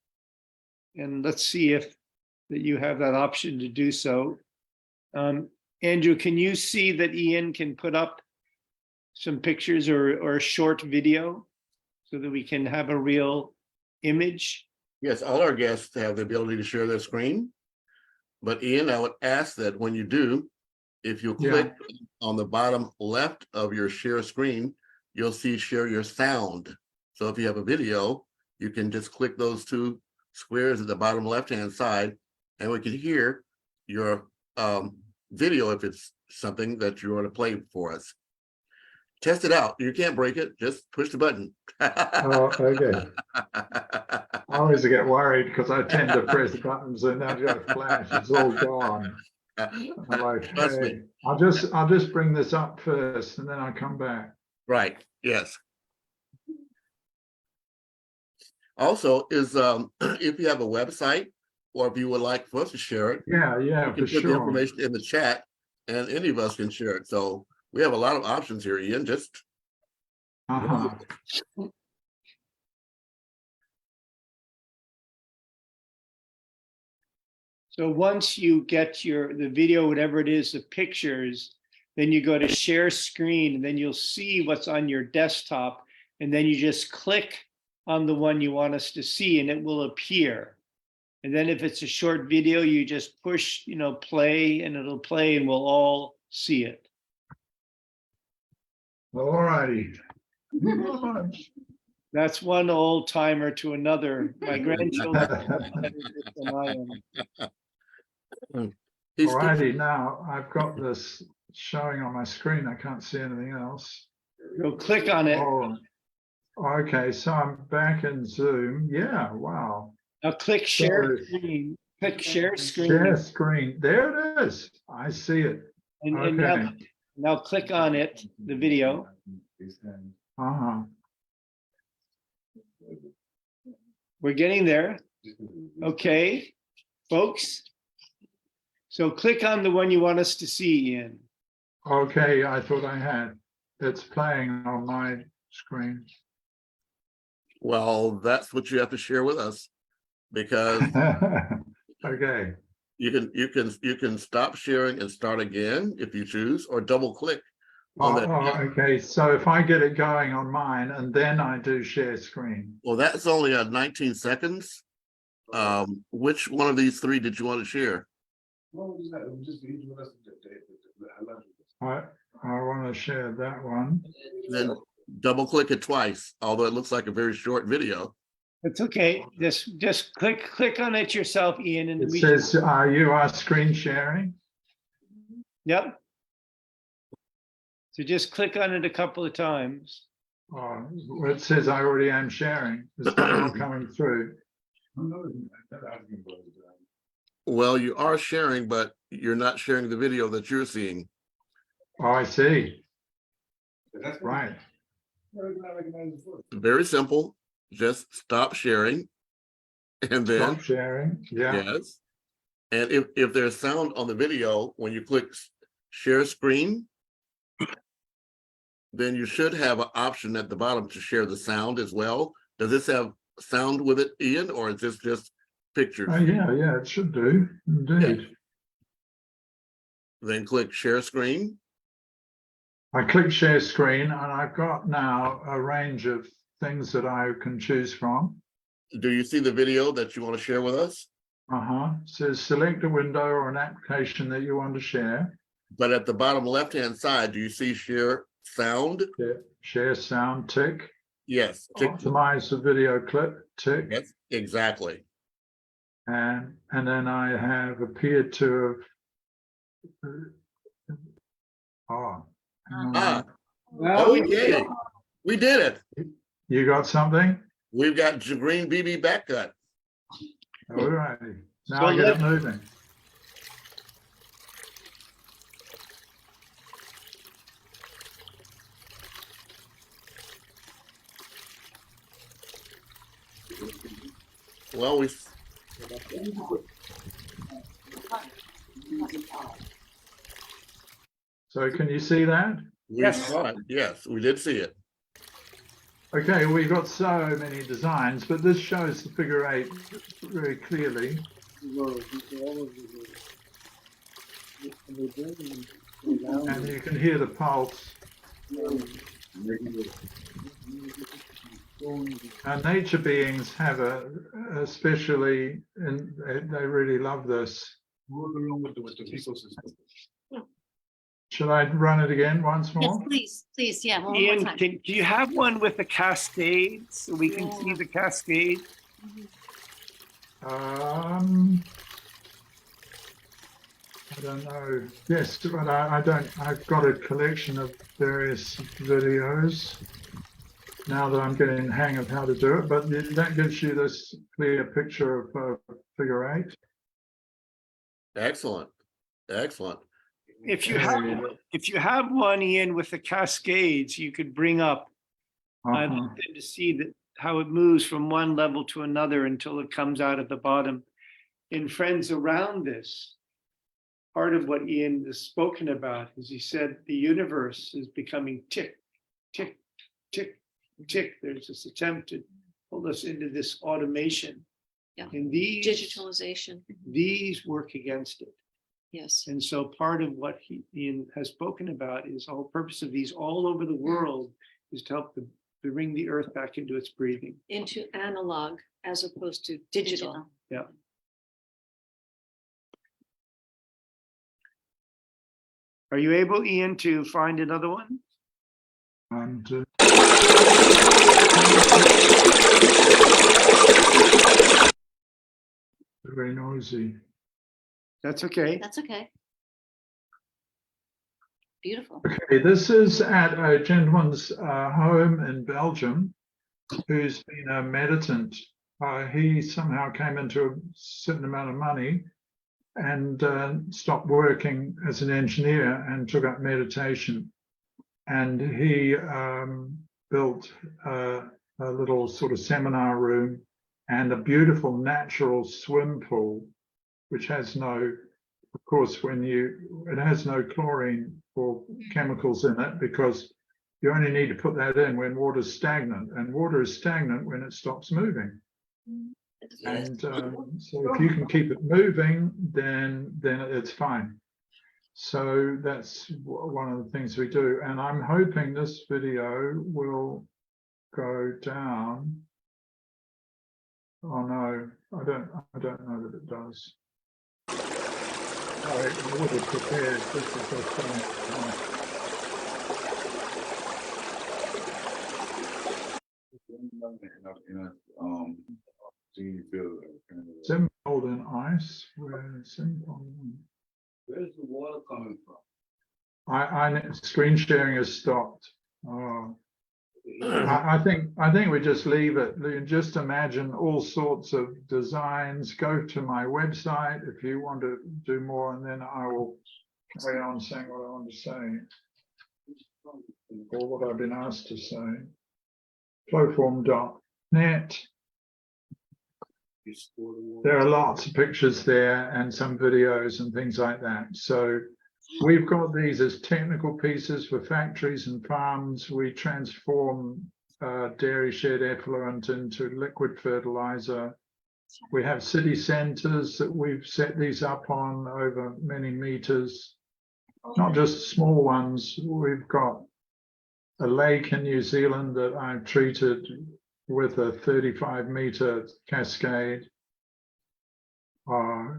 and let's see if that you have that option to do so. Andrew, can you see that Ian can put up some pictures or a short video so that we can have a real image? Yes, all our guests have the ability to share their screen. But Ian, I would ask that when you do, if you click on the bottom left of your share screen, you'll see share your sound. So if you have a video, you can just click those two squares at the bottom left-hand side, and we can hear your video if it's something that you want to play for us. Test it out. You can't break it. Just push the button. Oh, okay. I always get worried because I tend to press buttons and then just flash, it's all gone. I'm like, Trust me. hey, I'll just bring this up first and then I'll come back. Right. Yes. Also, is if you have a website or if you would like for us to share it, Yeah, you can for put the sure. information in the chat, and any of us can share it. So we have a lot of options here, Ian. Just So once you get the video, whatever it is, the pictures, then you go to share screen, and then you'll see what's on your desktop, and then you just click on the one you want us to see, and it will appear. And then if it's a short video, you just push, play, and it'll play, and we'll all see it. All righty. That's one old timer to another. My grandchildren are better than I am. All righty, now I've got this showing on my screen. I can't see anything else. Go click on it. Oh, okay, so I'm back in Zoom. Yeah, wow. Now click share screen. Click share screen. Share screen. There it is. I see it. And Okay. now click on it, the video. We're getting there. Okay, folks. So click on the one you want us to see, Ian. Okay, I thought I had. It's playing on my screen. Well, that's what you have to share with us, because Okay. you can stop sharing and start again if you choose, or double click on that. Okay, so if I get it going on mine and then I do share screen. Well, that's only 19 seconds. Which one of these three did you want to share? No, just each one of us. I want to share that one. Then double click it twice, although it looks like a very short video. It's okay. Just click on it yourself, Ian, and It we. says, you are screen sharing. Yep. So just click on it a couple of times. Oh, well, it says I already am sharing. Is that not coming through? Well, you are sharing, but you're not sharing the video that you're seeing. Oh, I see. Right. Very simple. Just stop sharing, and then Stop sharing. Yeah. yes. And if there's sound on the video, when you click share screen, then you should have an option at the bottom to share the sound as well. Does this have sound with it, Ian, or is this just pictures? Yeah, it should do. Indeed. Then click share screen. I click share screen and I've got now a range of things that I can choose from. Do you see the video that you want to share with us? Says select a window or an application that you want to share. But at the bottom left-hand side, do you see share sound? Yeah. Share sound, tick. Yes. Tick. Optimize the video clip, tick. Yes, exactly. And then I have appeared to have. Oh, okay. We did it. You got something? We've got green BB back cut. All right. Now So I get it moving. Well, So can you see that? we saw it. Yes, we did see it. Okay, we've got so many designs, but this shows the figure eight very clearly. And you can hear the pulse. And nature beings have especially, and they really love this. Should I run it again once Yes, more? please, yeah, one more Ian, time. do you have one with the cascade so we can see the cascade? I don't know. Yes, but I don't. I've got a collection of various videos now that I'm getting the hang of how to do it. But that gives you this clear picture of figure eight. Excellent. Excellent. If you have one, Ian, with the cascades, you could bring up. I'd like to see how it moves from one level to another until it comes out at the bottom. In Friends Around This, part of what Ian has spoken about is he said the universe is becoming tick, tick, tick, tick. There's this attempt to pull us into this automation. Yeah. And Digitalization, these work against it. yes. And so part of what Ian has spoken about is the whole purpose of these all over the world is to help to bring the earth back into its breathing. Into analog as opposed to digital. Yeah. Are you able, Ian, to find another one? And very noisy. That's okay. That's okay. Beautiful. Okay, this is at a gentleman's home in Belgium who's been a meditant. He somehow came into a certain amount of money and stopped working as an engineer and took up meditation. And he built a little sort of seminar room and a beautiful natural swim pool, which has no of course, it has no chlorine or chemicals in it, because you only need to put that in when water's stagnant, and water is stagnant when it stops moving. And so if you can keep it moving, then it's fine. So that's one of the things we do. And I'm hoping this video will go down. Oh no, I don't know that it does. I would have prepared. This is the thing. Sim golden ice. Where's Where's the water coming from? screen sharing has stopped. Oh. I think we just leave it. Just imagine all sorts of designs. Go to my website if you want to do more, and then I will carry on saying what I want to say, or what I've been asked to say. Flowform.net. There are lots of pictures there and some videos and things like that. So we've got these as technical pieces for factories and farms. We transform dairy shed effluent into liquid fertilizer. We have city centers that we've set these up on over many meters, not just small ones. We've got a lake in New Zealand that I've treated with a 35-meter cascade.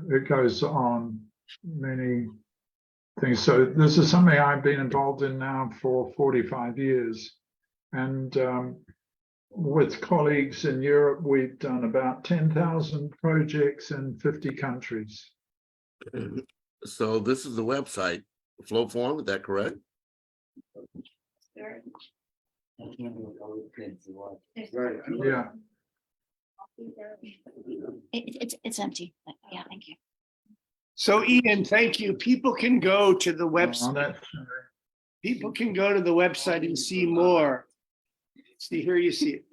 It goes on many things. So this is something I've been involved in now for 45 years. And with colleagues in Europe, we've done about 10,000 projects in 50 countries. So this is the website, Flowform, is that correct? Right. Yeah. It's empty. Yeah, thank you. So Ian, thank you. People can go to the Oh, website. that's, People can go to the website and see more. See, here you see it.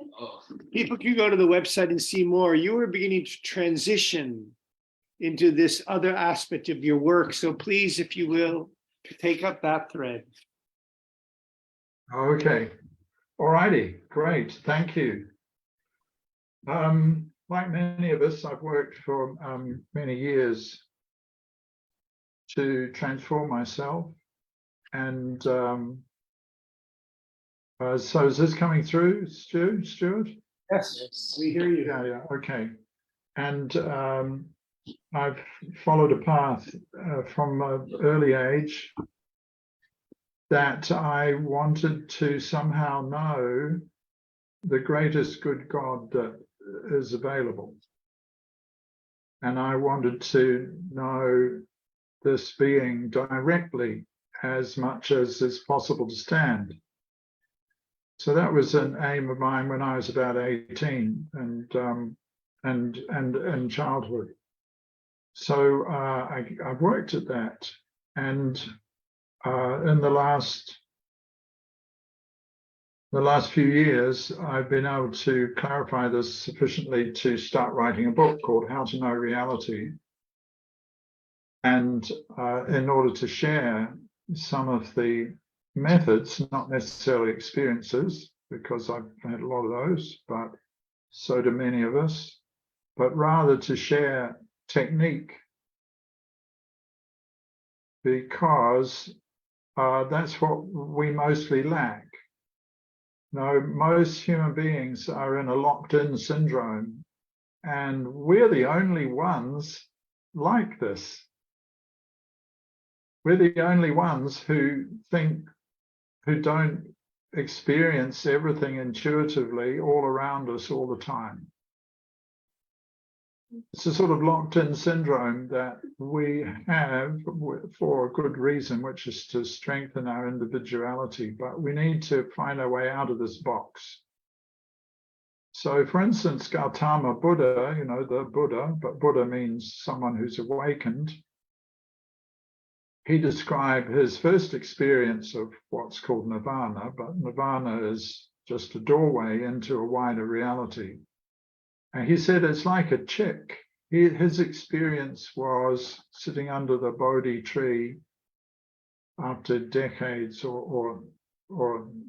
People can go to the website and see more. You are beginning to transition into this other aspect of your work. So please, if you will, take up that thread. okay. All righty. Great. Thank you. Like many of us, I've worked for many years to transform myself. And so is this coming through, Stuart? Yes, we hear you. Yeah, okay. And I've followed a path from an early age that I wanted to somehow know the greatest good God that is available. And I wanted to know this being directly as much as is possible to stand. So that was an aim of mine when I was about 18 and childhood. So I've worked at that, and in the last few years, I've been able to clarify this sufficiently to start writing a book called How to Know Reality. And in order to share some of the methods, not necessarily experiences, because I've had a lot of those, but so do many of us, but rather to share technique, because that's what we mostly lack. No, most human beings are in a locked-in syndrome, and we're the only ones like this. We're the only ones who don't experience everything intuitively all around us all the time. It's a sort of locked-in syndrome that we have for a good reason, which is to strengthen our individuality, but we need to find our way out of this box. So, for instance, Gautama Buddha, the Buddha, but Buddha means someone who's awakened. He described his first experience of what's called nirvana, but nirvana is just a doorway into a wider reality. And he said it's like a chick his experience was sitting under the Bodhi tree after decades or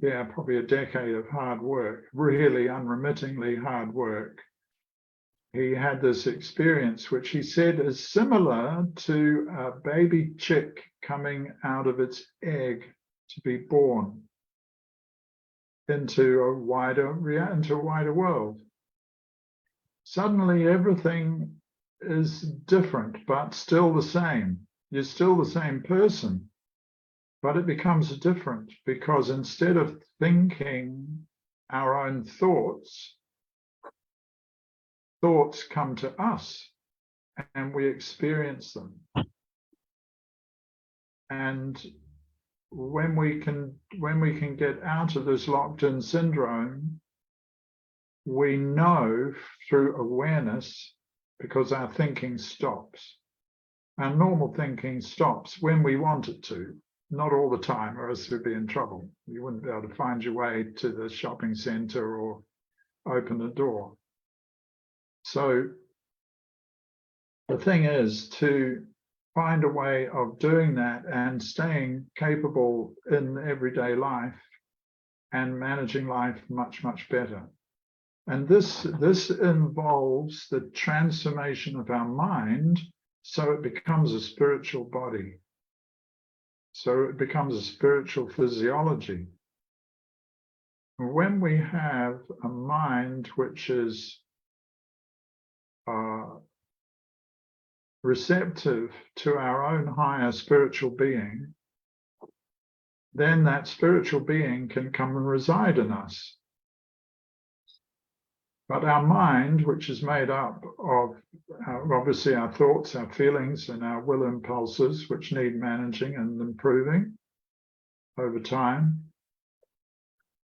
yeah, probably a decade of hard work, really unremittingly hard work. He had this experience, which he said is similar to a baby chick coming out of its egg to be born into a wider world. Suddenly everything is different, but still the same. You're still the same person, but it becomes different because instead of thinking our own thoughts, thoughts come to us and we experience them. And when we can get out of this locked-in syndrome, we know through awareness, because our thinking stops. Our normal thinking stops when we want it to, not all the time, or else we'd be in trouble. You wouldn't be able to find your way to the shopping center or open a door. So the thing is to find a way of doing that and staying capable in everyday life and managing life much, much better. And this involves the transformation of our mind so it becomes a spiritual body. So it becomes a spiritual physiology. And when we have a mind which is receptive to our own higher spiritual being, then that spiritual being can come and reside in us. But our mind, which is made up of obviously our thoughts, our feelings, and our will impulses, which need managing and improving over time.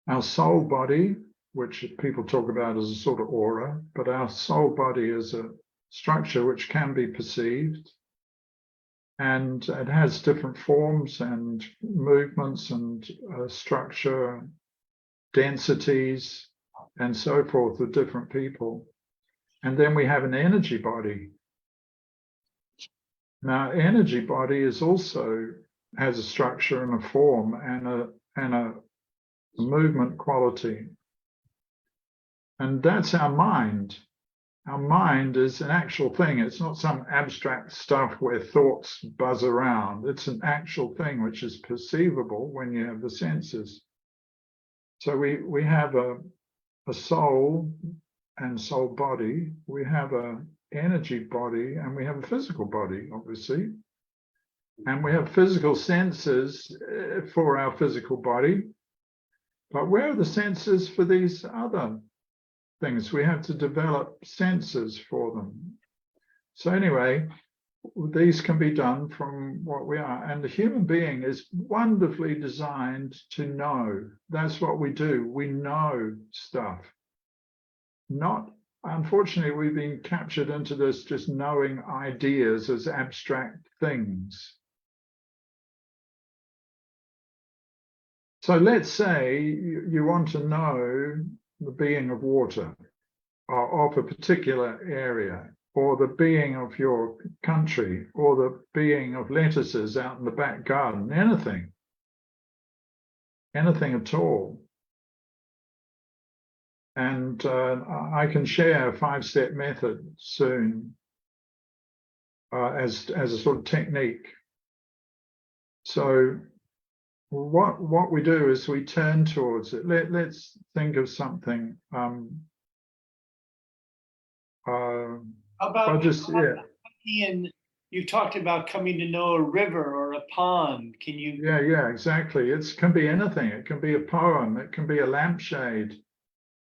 Our soul body, which people talk about as a sort of aura, but our soul body is a structure which can be perceived. And it has different forms and movements and structure, densities, and so forth with different people. And then we have an energy body. Now, energy body is also has a structure and a form and a movement quality. And that's our mind. Our mind is an actual thing. It's not some abstract stuff where thoughts buzz around. It's an actual thing which is perceivable when you have the senses. So we have a soul and soul body, we have an energy body, and we have a physical body, obviously. And we have physical senses for our physical body. But where are the senses for these other things? We have to develop senses for them. So anyway, these can be done from what we are. And the human being is wonderfully designed to know. That's what we do. We know stuff. Unfortunately, we've been captured into this just knowing ideas as abstract things. So let's say you want to know the being of water or of a particular area, or the being of your country, or the being of lettuces out in the back garden, anything at all. And I can share a 5-step method soon as a sort of technique. So what we do is we turn towards it. Let's think of something. Ian, you talked about coming to know a river or a pond. Can you? Yeah, exactly. It can be anything. It can be a poem. It can be a lampshade.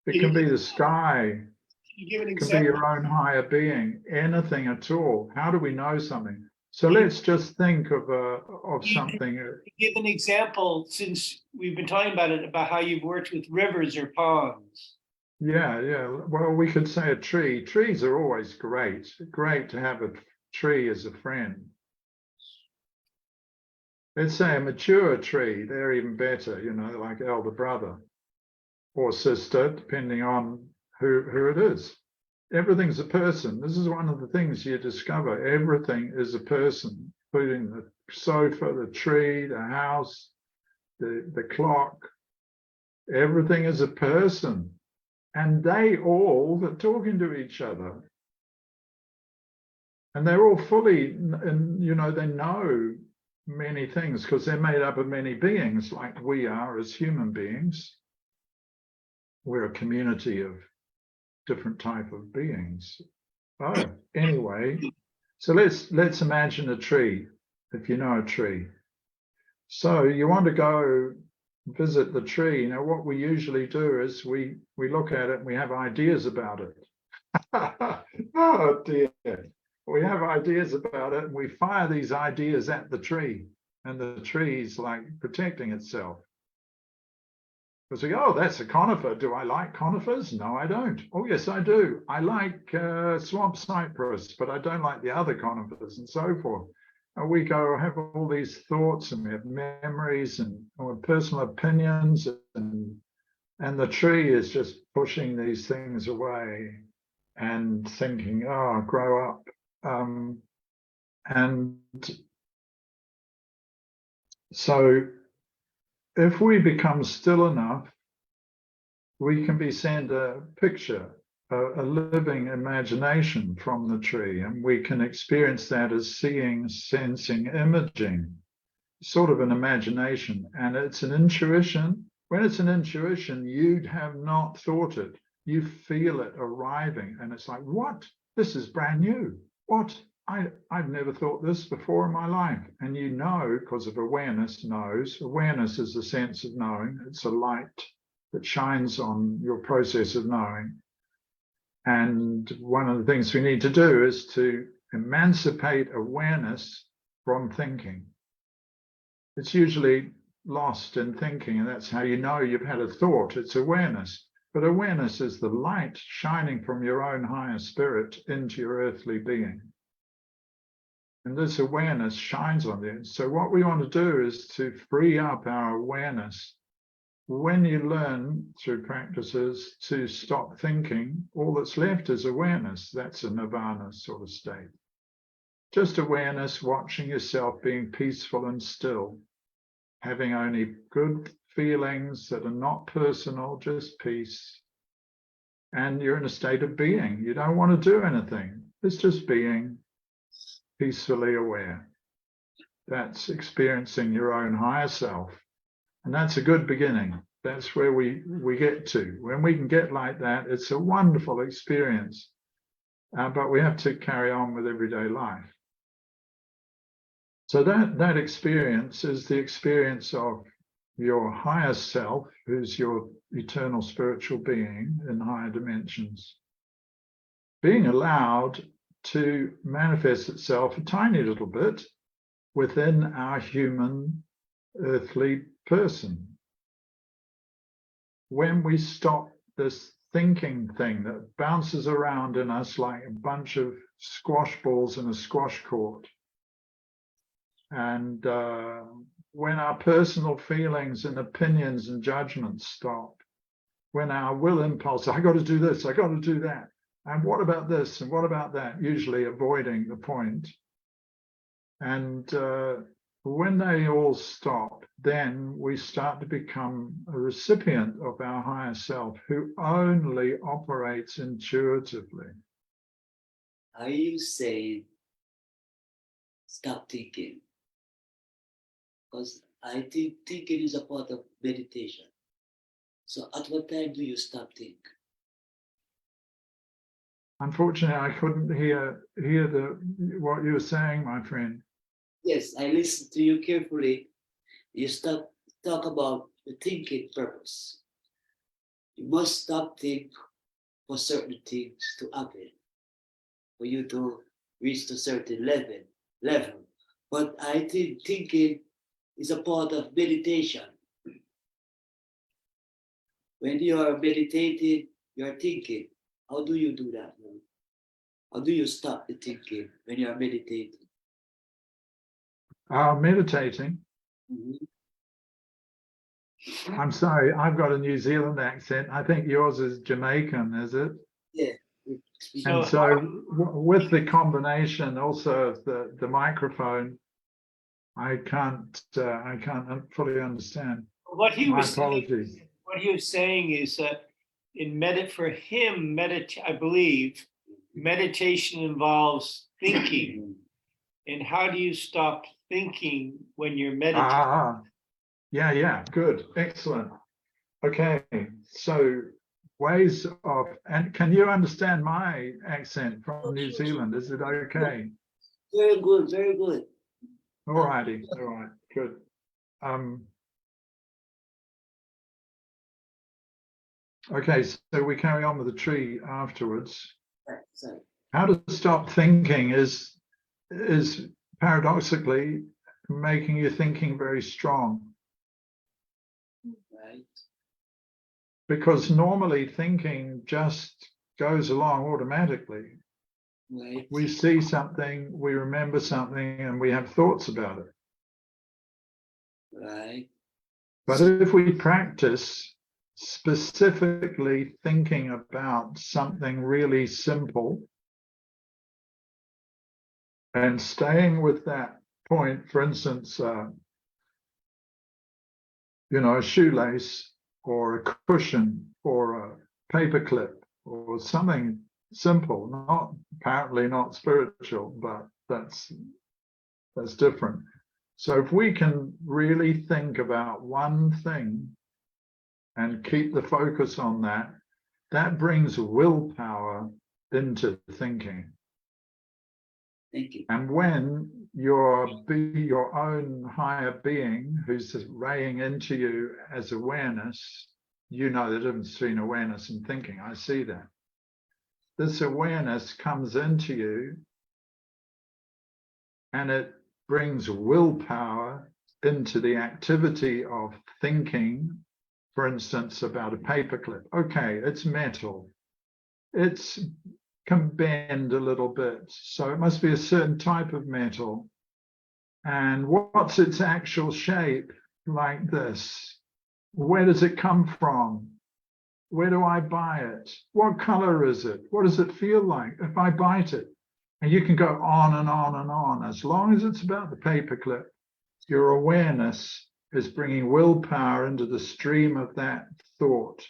It can be the sky. Can you give an It example? can be your own higher being. Anything at all. How do we know something? So let's just think of something. Give an example, since we've been talking about it, about how you've worked with rivers or ponds. Yeah. Well, we could say a tree. Trees are always great. Great to have a tree as a friend. Let's say a mature tree. They're even better, like elder brother or sister, depending on who it is. everything's a person. This is one of the things you discover. Everything is a person, including the sofa, the tree, the house, the clock. Everything is a person. And they all are talking to each other. And they're all fully, and you know, they know many things because they're made up of many beings like we are as human beings. We're a community of different type of beings. Oh, anyway, so let's imagine a tree, if you know a tree. So you want to go visit the tree. Now, what we usually do is we look at it and we have ideas about it. Oh dear. We have ideas about it and we fire these ideas at the tree, and the tree's like protecting itself. Because we go, oh, that's a conifer. Do I like conifers? No, I don't. Oh, yes, I do. I like swamp cypress, but I don't like the other conifers, and so forth. And we go have all these thoughts, and we have memories and personal opinions, and the tree is just pushing these things away and thinking, oh, grow up. And so if we become still enough, we can be sent a picture, a living imagination from the tree, and we can experience that as seeing, sensing, imaging, sort of an imagination. And it's an intuition. When it's an intuition, you have not thought it. You feel it arriving, and it's like, what? This is brand new. What? I've never thought this before in my life. And you know, because of awareness knows. Awareness is the sense of knowing. It's a light that shines on your process of knowing. And one of the things we need to do is to emancipate awareness from thinking. It's usually lost in thinking, and that's how you know you've had a thought. It's awareness. But awareness is the light shining from your own higher spirit into your earthly being. And this awareness shines on you. So what we want to do is to free up our awareness. When you learn through practices to stop thinking, all that's left is awareness. That's a nirvana sort of state. Just awareness, watching yourself being peaceful and still, having only good feelings that are not personal, just peace. And you're in a state of being. You don't want to do anything. It's just being peacefully aware. That's experiencing your own higher self. And that's a good beginning. That's where we get to. When we can get like that, it's a wonderful experience. But we have to carry on with everyday life. So that experience is the experience of your higher self, who's your eternal spiritual being in higher dimensions, being allowed to manifest itself a tiny little bit within our human earthly person. When we stop this thinking thing that bounces around in us like a bunch of squash balls in a squash court, and when our personal feelings and opinions and judgments stop, when our will impulse, I got to do this, I got to do that, and what about this, and what about that, usually avoiding the point. And when they all stop, then we start to become a recipient of our higher self who only operates intuitively. Are you saying stop thinking? Because I think thinking is a part of meditation. So at what time do you stop thinking? Unfortunately, I couldn't hear what you were saying, my friend. Yes, I listened to you carefully. You talk about the thinking purpose. You must stop thinking for certain things to happen, for you to reach a certain level. But I think thinking is a part of meditation. When you are meditating, you are thinking. How do you do that? How do you stop the thinking when you are meditating? Meditating. Mm-hmm. I'm sorry, I've got a New Zealand accent. I think yours is Jamaican, is it? Yeah, And so with the combination also of the microphone, I can't fully understand. What he My was saying, apologies. what he was saying is that for him, I believe meditation involves thinking. And how do you stop thinking when you're meditating? Ah, yeah, good, excellent. Okay, so ways of, and can you understand my accent from New Zealand? Is it okay? Very good, very good. All righty, all right, good. Okay, so we carry on with the tree afterwards. Right, sorry. How to stop thinking is paradoxically making your thinking very strong. Right, Because normally thinking just goes along automatically. right, We see something, we remember something, and we have thoughts about it. right, But if we practice specifically thinking about something really simple and staying with that point, for instance, a shoelace or a cushion or a paperclip or something simple, apparently not spiritual, but that's different. So if we can really think about one thing and keep the focus on that, that brings willpower into thinking. thank you. And when your own higher being who's raying into you as awareness, you know the difference between awareness and thinking. I see that. This awareness comes into you and it brings willpower into the activity of thinking, for instance, about a paperclip. Okay, it's metal. It can bend a little bit, so it must be a certain type of metal. And what's its actual shape like this? Where does it come from? Where do I buy it? What color is it? What does it feel like if I bite it? And you can go on and on and on. As long as it's about the paperclip, your awareness is bringing willpower into the stream of that thought.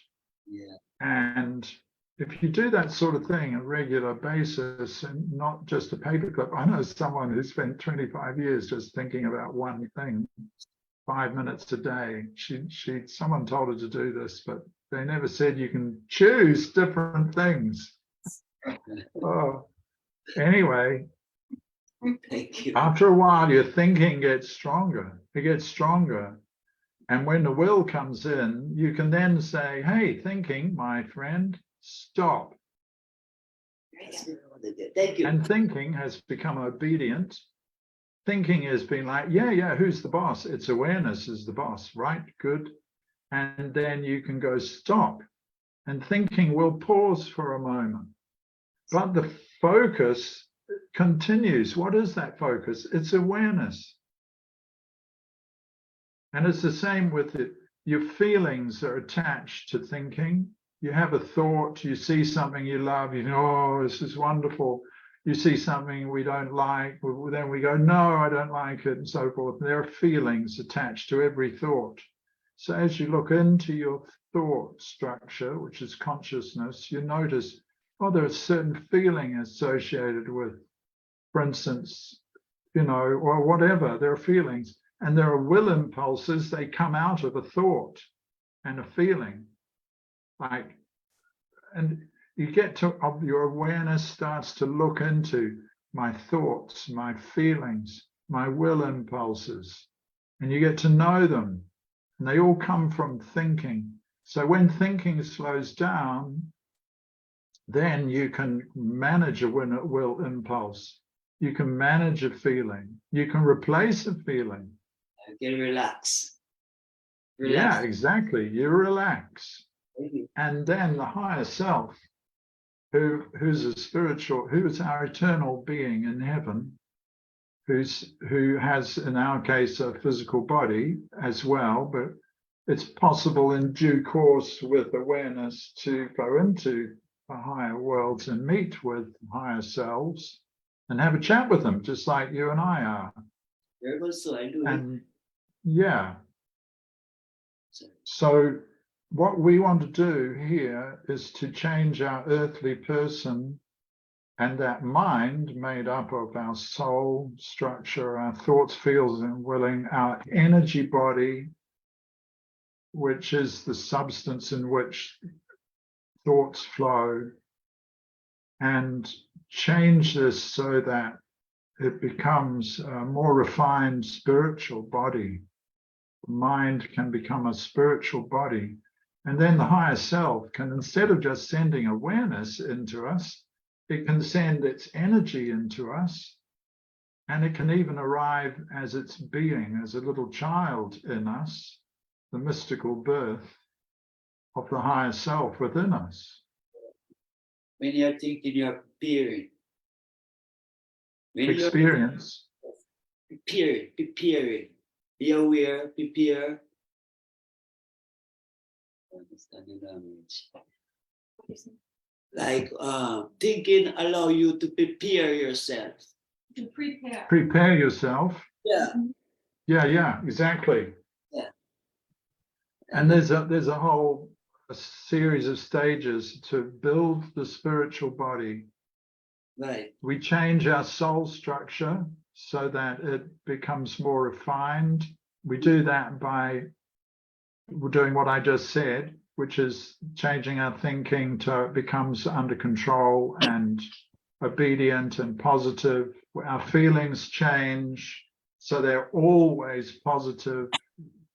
Yeah, And if you do that sort of thing on a regular basis and not just a paperclip, I know someone who spent 25 years just thinking about one thing, 5 minutes a day. Someone told her to do this, but they never said you can choose different things. Oh, anyway, thank you. after a while, your thinking gets stronger. It gets stronger. And when the will comes in, you can then say, hey, thinking, my friend, stop. Thank you. And thinking has become obedient. Thinking has been like, yeah, who's the boss? It's awareness is the boss, right? Good. And then you can go stop. And thinking will pause for a moment. But the focus continues. What is that focus? It's awareness. And it's the same with it. Your feelings are attached to thinking. You have a thought, you see something you love, you know, oh, this is wonderful. You see something we don't like, then we go, no, I don't like it, and so forth. There are feelings attached to every thought. So as you look into your thought structure, which is consciousness, you notice, oh, there's a certain feeling associated with, for instance, or whatever, there are feelings. And there are will impulses, they come out of a thought and a feeling. And you get to, your awareness starts to look into my thoughts, my feelings, my will impulses, and you get to know them. And they all come from thinking. So when thinking slows down, then you can manage a will impulse. You can manage a feeling. You can replace a feeling. I can relax. Yeah, exactly. You relax. Thank you. And then the higher self, who's a spiritual, who is our eternal being in heaven, who has, in our case, a physical body as well, but it's possible in due course with awareness to go into the higher worlds and meet with higher selves and have a chat with them, just like you and I are. Very much so, I do. And yeah, So, so what we want to do here is to change our earthly person and that mind made up of our soul structure, our thoughts, feels, and willing, our energy body, which is the substance in which thoughts flow, and change this so that it becomes a more refined spiritual body. The mind can become a spiritual body. And then the higher self can, instead of just sending awareness into us, it can send its energy into us. And it can even arrive as its being, as a little child in us, the mystical birth of the higher self within us. when you're thinking, you're preparing. When Experience. you're preparing, be aware, prepare. Understand the language. Like thinking allow you to prepare yourself. To prepare. Prepare yourself. Yeah. Yeah, exactly. Yeah. And there's a whole series of stages to build the spiritual body. Right. We change our soul structure so that it becomes more refined. We do that by doing what I just said, which is changing our thinking to it becomes under control and obedient and positive. Our feelings change so they're always positive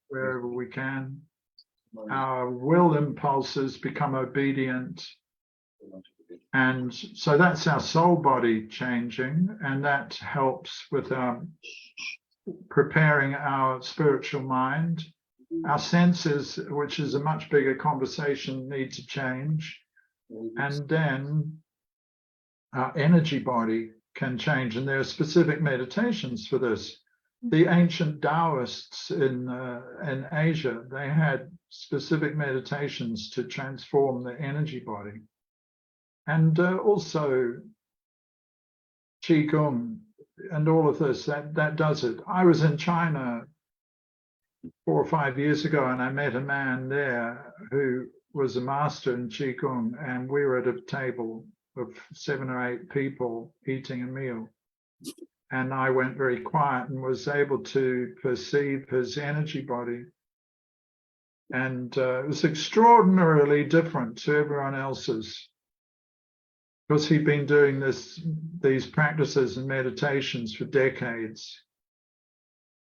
wherever we can. Our will impulses become obedient. And so that's our soul body changing, and that helps with preparing our spiritual mind. Our senses, which is a much bigger conversation, need to change. And then our energy body can change. And there are specific meditations for this. The ancient Taoists in Asia, they had specific meditations to transform the energy body. And also Qigong and all of this, that does it. I was in China 4 or 5 years ago, and I met a man there who was a master in Qigong, and we were at a table of 7 or 8 people eating a meal. And I went very quiet and was able to perceive his energy body. And it was extraordinarily different to everyone else's, because he'd been doing these practices and meditations for decades.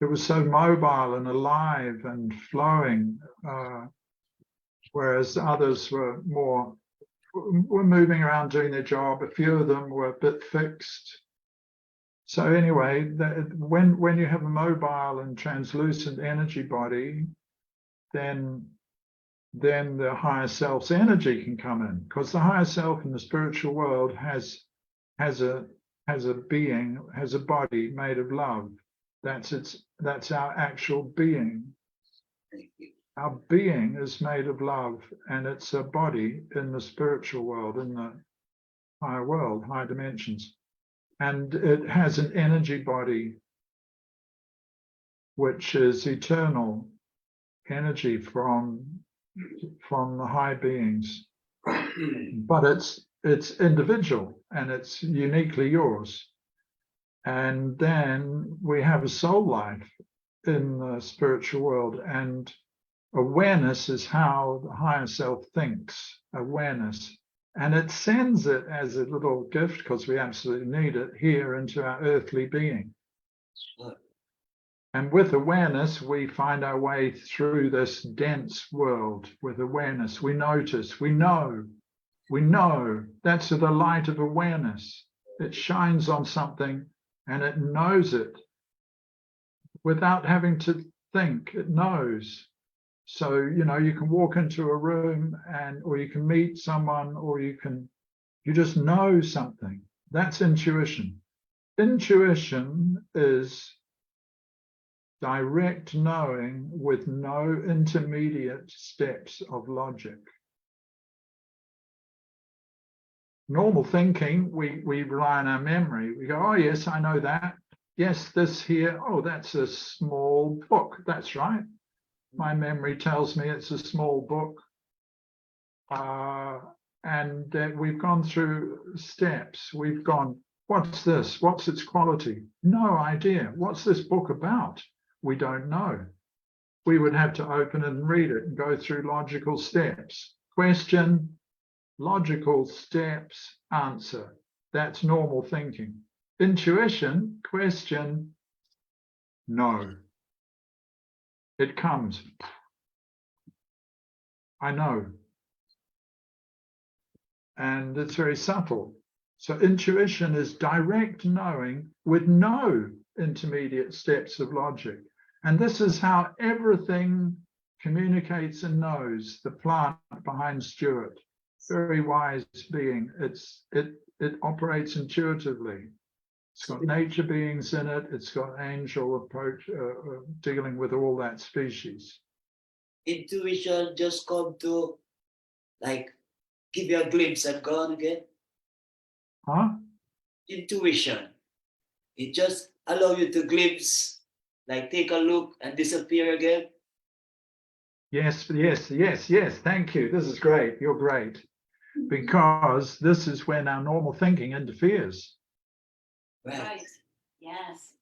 It was so mobile and alive and flowing, whereas others were moving around doing their job. A few of them were a bit fixed. So anyway, when you have a mobile and translucent energy body, then the higher self's energy can come in, because the higher self in the spiritual world has a being, has a body made of love. That's our actual being. Our being is made of love, and it's a body in the spiritual world, in the higher world, higher dimensions. And it has an energy body, which is eternal energy from the high beings. But it's individual and it's uniquely yours. And then we have a soul life in the spiritual world, and awareness is how the higher self thinks, awareness. And it sends it as a little gift, because we absolutely need it, here into our earthly being. And with awareness, we find our way through this dense world. With awareness, we notice, we know. That's the light of awareness. It shines on something and it knows it without having to think. It knows. So, you can walk into a room or you can meet someone, or you just know something. That's intuition. Intuition is direct knowing with no intermediate steps of logic. Normal thinking, we rely on our memory. We go, oh yes, I know that. Yes, this here, oh, that's a small book. That's right. My memory tells me it's a small book. And that we've gone through steps. We've gone, what's this? What's its quality? No idea. What's this book about? We don't know. We would have to open it and read it and go through logical steps. Question, logical steps, answer. That's normal thinking. Intuition, question, no. It comes. I know. And it's very subtle. So intuition is direct knowing with no intermediate steps of logic. And this is how everything communicates and knows. The plant behind Stuart, very wise being. It operates intuitively. It's got nature beings in it. It's got angel approach dealing with all that species. Intuition just come to like give you a glimpse and gone again. Huh? Intuition. It just allow you to glimpse, like take a look and disappear again. Yes, yes, yes, yes. Thank you. This is great. You're great. Because this is when our normal thinking interferes. Right. Yes.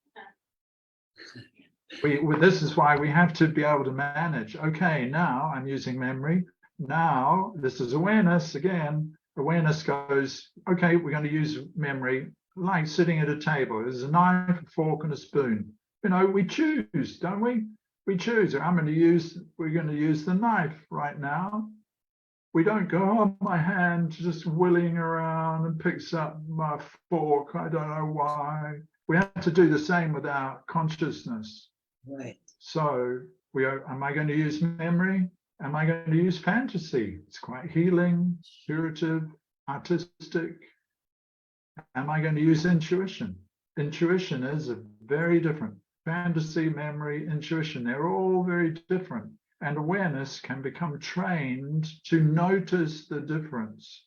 This is why we have to be able to manage. Okay, now I'm using memory. Now this is awareness again. Awareness goes, okay, we're going to use memory like sitting at a table. There's a knife, a fork, and a spoon. You know, we choose, don't we? We choose. We're going to use the knife right now. We don't go, oh, my hand just willing around and picks up my fork. I don't know why. We have to do the same with our consciousness. Right. So am I going to use memory? Am I going to use fantasy? It's quite healing, curative, artistic. Am I going to use intuition? Intuition is a very different. Fantasy, memory, intuition, they're all very different. And awareness can become trained to notice the difference.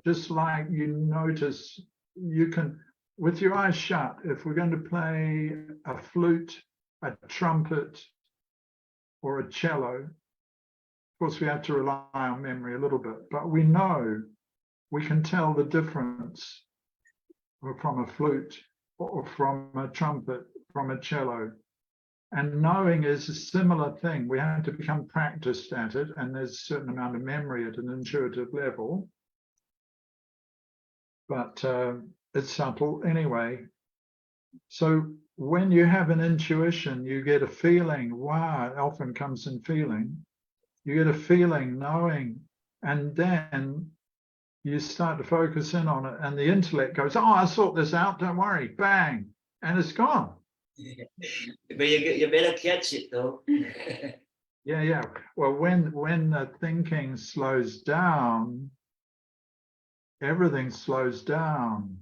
Just like you notice, you can, with your eyes shut, if we're going to play a flute, a trumpet, or a cello, of course we have to rely on memory a little bit, but we know, we can tell the difference from a flute or from a trumpet, from a cello. And knowing is a similar thing. We have to become practiced at it, and there's a certain amount of memory at an intuitive level. But it's subtle anyway. So when you have an intuition, you get a feeling. Wow, it often comes in feeling. You get a feeling, knowing, and then you start to focus in on it, and the intellect goes, oh, I sort this out, don't worry, bang, and it's gone. But you better catch it though. Yeah. Well, when the thinking slows down, everything slows down.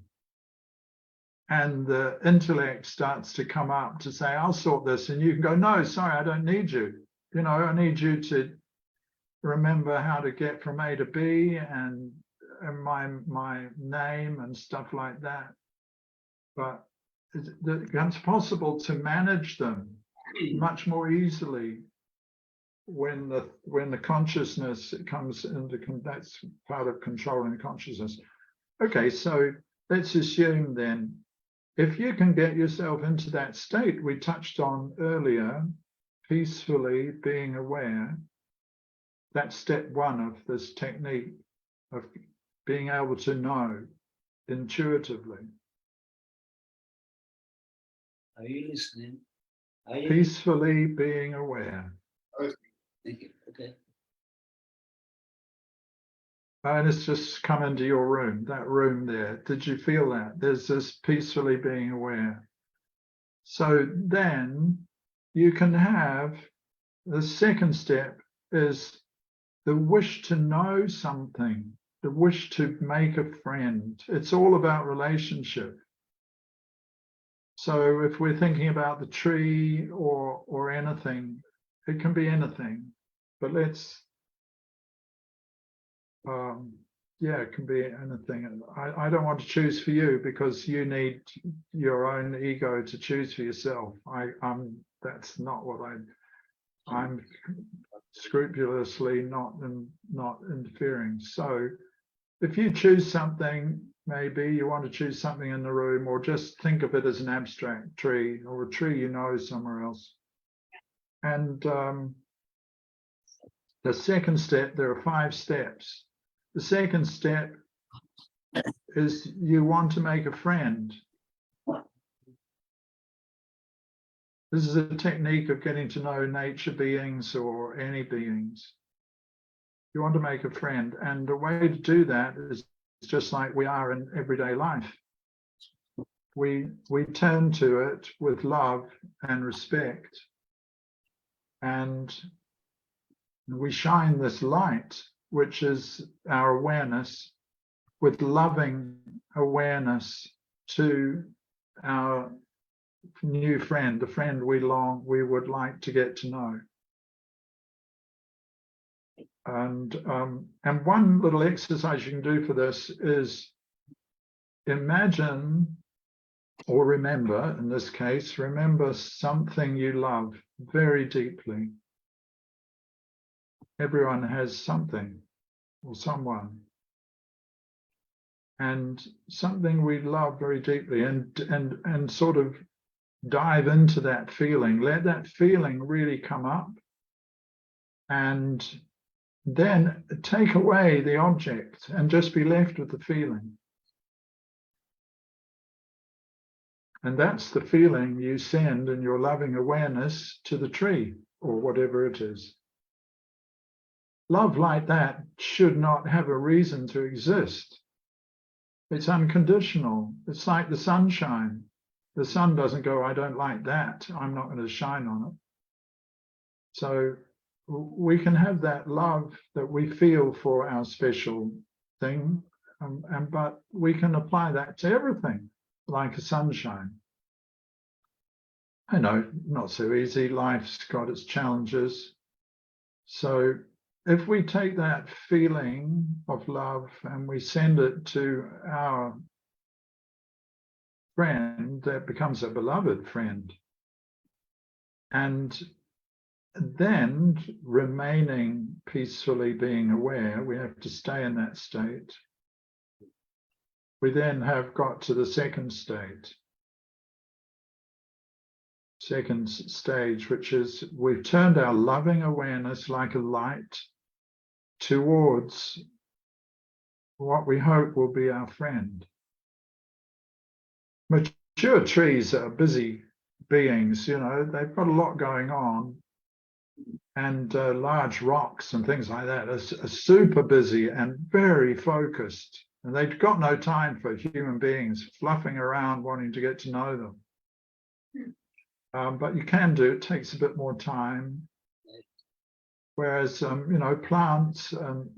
And the intellect starts to come up to say, I'll sort this. And you can go, no, sorry, I don't need you. You know, I need you to remember how to get from A to B and my name and stuff like that. But it becomes possible to manage them much more easily when the consciousness comes into, that's part of controlling consciousness. Okay, so let's assume then, if you can get yourself into that state we touched on earlier, peacefully being aware, that's step one of this technique of being able to know intuitively. Are you listening? Are you Peacefully being aware. Thank you. Okay. And it's just come into your room, that room there. Did you feel that? There's this peacefully being aware. So then you can have, the second step is the wish to know something, the wish to make a friend. It's all about relationship. So if we're thinking about the tree or anything, it can be anything, but let's yeah, it can be anything. I don't want to choose for you because you need your own ego to choose for yourself. That's not what I'm scrupulously not interfering. So if you choose something, maybe you want to choose something in the room, or just think of it as an abstract tree or a tree you know somewhere else. And the second step, there are 5 steps. The second step is you want to make a friend. This is a technique of getting to know nature beings or any beings. You want to make a friend, and the way to do that is just like we are in everyday life. We turn to it with love and respect, and we shine this light, which is our awareness, with loving awareness to our new friend, the friend we would like to get to know. And one little exercise you can do for this is imagine, or remember, in this case, remember something you love very deeply. Everyone has something or someone, and something we love very deeply, and sort of dive into that feeling. Let that feeling really come up, and then take away the object and just be left with the feeling. And that's the feeling you send in your loving awareness to the tree or whatever it is. Love like that should not have a reason to exist. It's unconditional. It's like the sunshine. The sun doesn't go, I don't like that, I'm not going to shine on it. So we can have that love that we feel for our special thing, but we can apply that to everything, like a sunshine. I know, not so easy. Life's got its challenges. So if we take that feeling of love and we send it to our friend, that becomes a beloved friend. And then remaining peacefully being aware, we have to stay in that state. We then have got to the second state. Second stage, which is we've turned our loving awareness like a light towards what we hope will be our friend. Mature trees are busy beings, you know, they've got a lot going on, and large rocks and things like that are super busy and very focused, and they've got no time for human beings fluffing around wanting to get to know them. But you can do, it takes a bit more time. Whereas, you know, plants,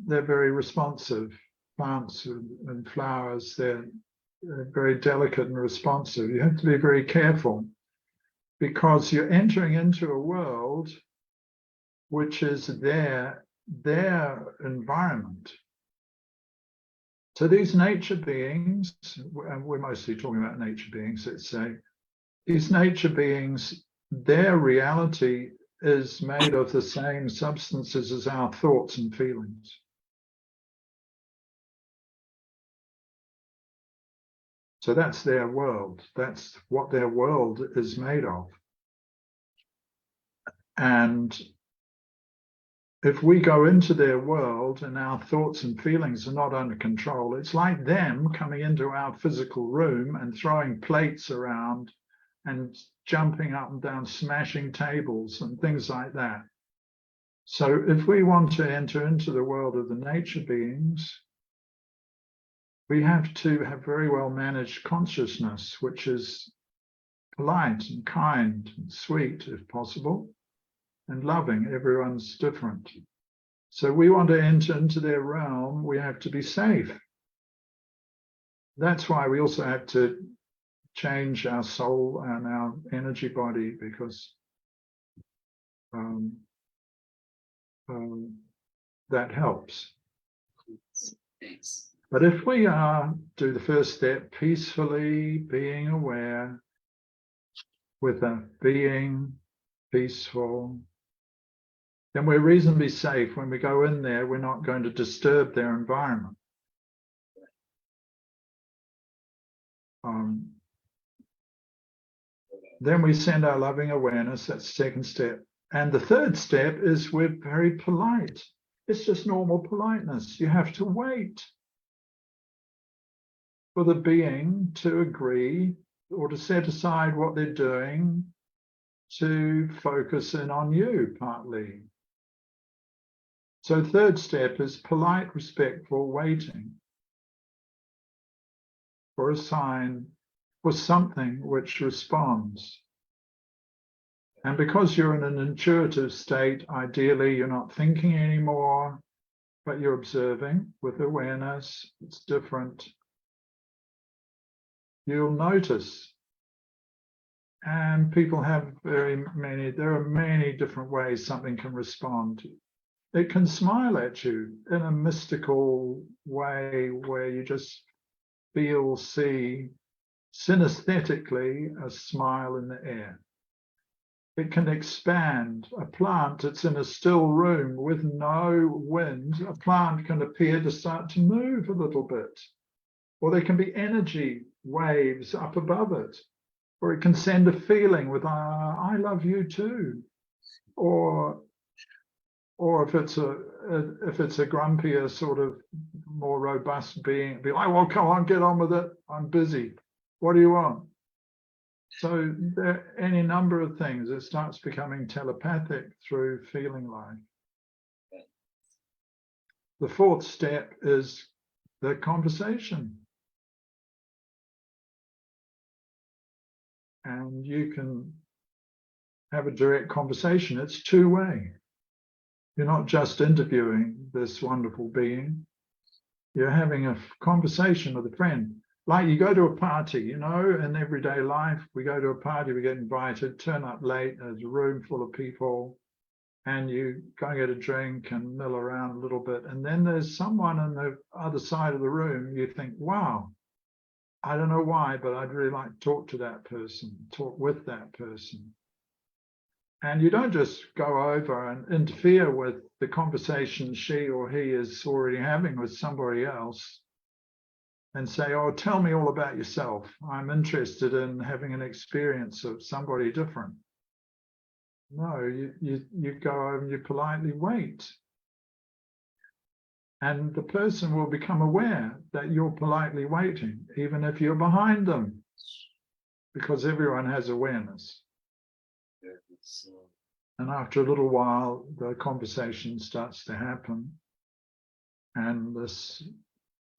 they're very responsive. Plants and flowers, they're very delicate and responsive. You have to be very careful because you're entering into a world which is their environment. So these nature beings, and we're mostly talking about nature beings, let's say, these nature beings, their reality is made of the same substances as our thoughts and feelings. So that's their world. That's what their world is made of. And if we go into their world and our thoughts and feelings are not under control, it's like them coming into our physical room and throwing plates around and jumping up and down, smashing tables and things like that. So if we want to enter into the world of the nature beings, we have to have very well managed consciousness, which is polite and kind and sweet, if possible, and loving. Everyone's different. So we want to enter into their realm, we have to be safe. That's why we also have to change our soul and our energy body, because that helps. But if we do the first step peacefully, being aware with a being peaceful, then we're reasonably safe. When we go in there, we're not going to disturb their environment. Then we send our loving awareness. That's the second step. And the third step is we're very polite. It's just normal politeness. You have to wait for the being to agree or to set aside what they're doing to focus in on you partly. So third step is polite, respectful waiting for a sign, for something which responds. And because you're in an intuitive state, ideally you're not thinking anymore, but you're observing with awareness. It's different. You'll notice. And people have there are many different ways something can respond. It can smile at you in a mystical way where you just see synesthetically a smile in the air. It can expand. A plant that's in a still room with no wind, a plant can appear to start to move a little bit. Or there can be energy waves up above it. Or it can send a feeling with, I love you too. Or if it's a grumpier, sort of more robust being, be like, well, come on, get on with it. I'm busy. What do you want? So there are any number of things. It starts becoming telepathic through feeling life. The fourth step is the conversation. And you can have a direct conversation. It's two-way. You're not just interviewing this wonderful being. You're having a conversation with a friend. Like you go to a party, in everyday life, we go to a party, we get invited, turn up late, there's a room full of people, and you go and get a drink and mill around a little bit. And then there's someone on the other side of the room, you think, wow, I don't know why, but I'd really like to talk to that person, talk with that person. And you don't just go over and interfere with the conversation she or he is already having with somebody else and say, oh, tell me all about yourself. I'm interested in having an experience of somebody different. No, you go over and you politely wait. And the person will become aware that you're politely waiting, even if you're behind them, because everyone has awareness. And after a little while, the conversation starts to happen. And this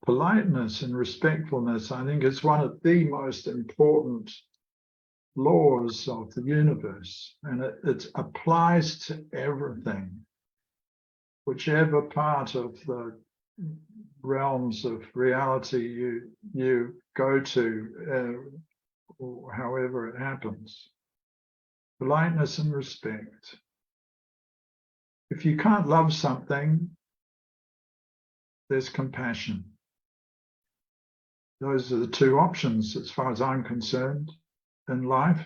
politeness and respectfulness, I think, is one of the most important laws of the universe. And it applies to everything. Whichever part of the realms of reality you go to, or however it happens. Politeness and respect. If you can't love something, there's compassion. Those are the two options as far as I'm concerned in life.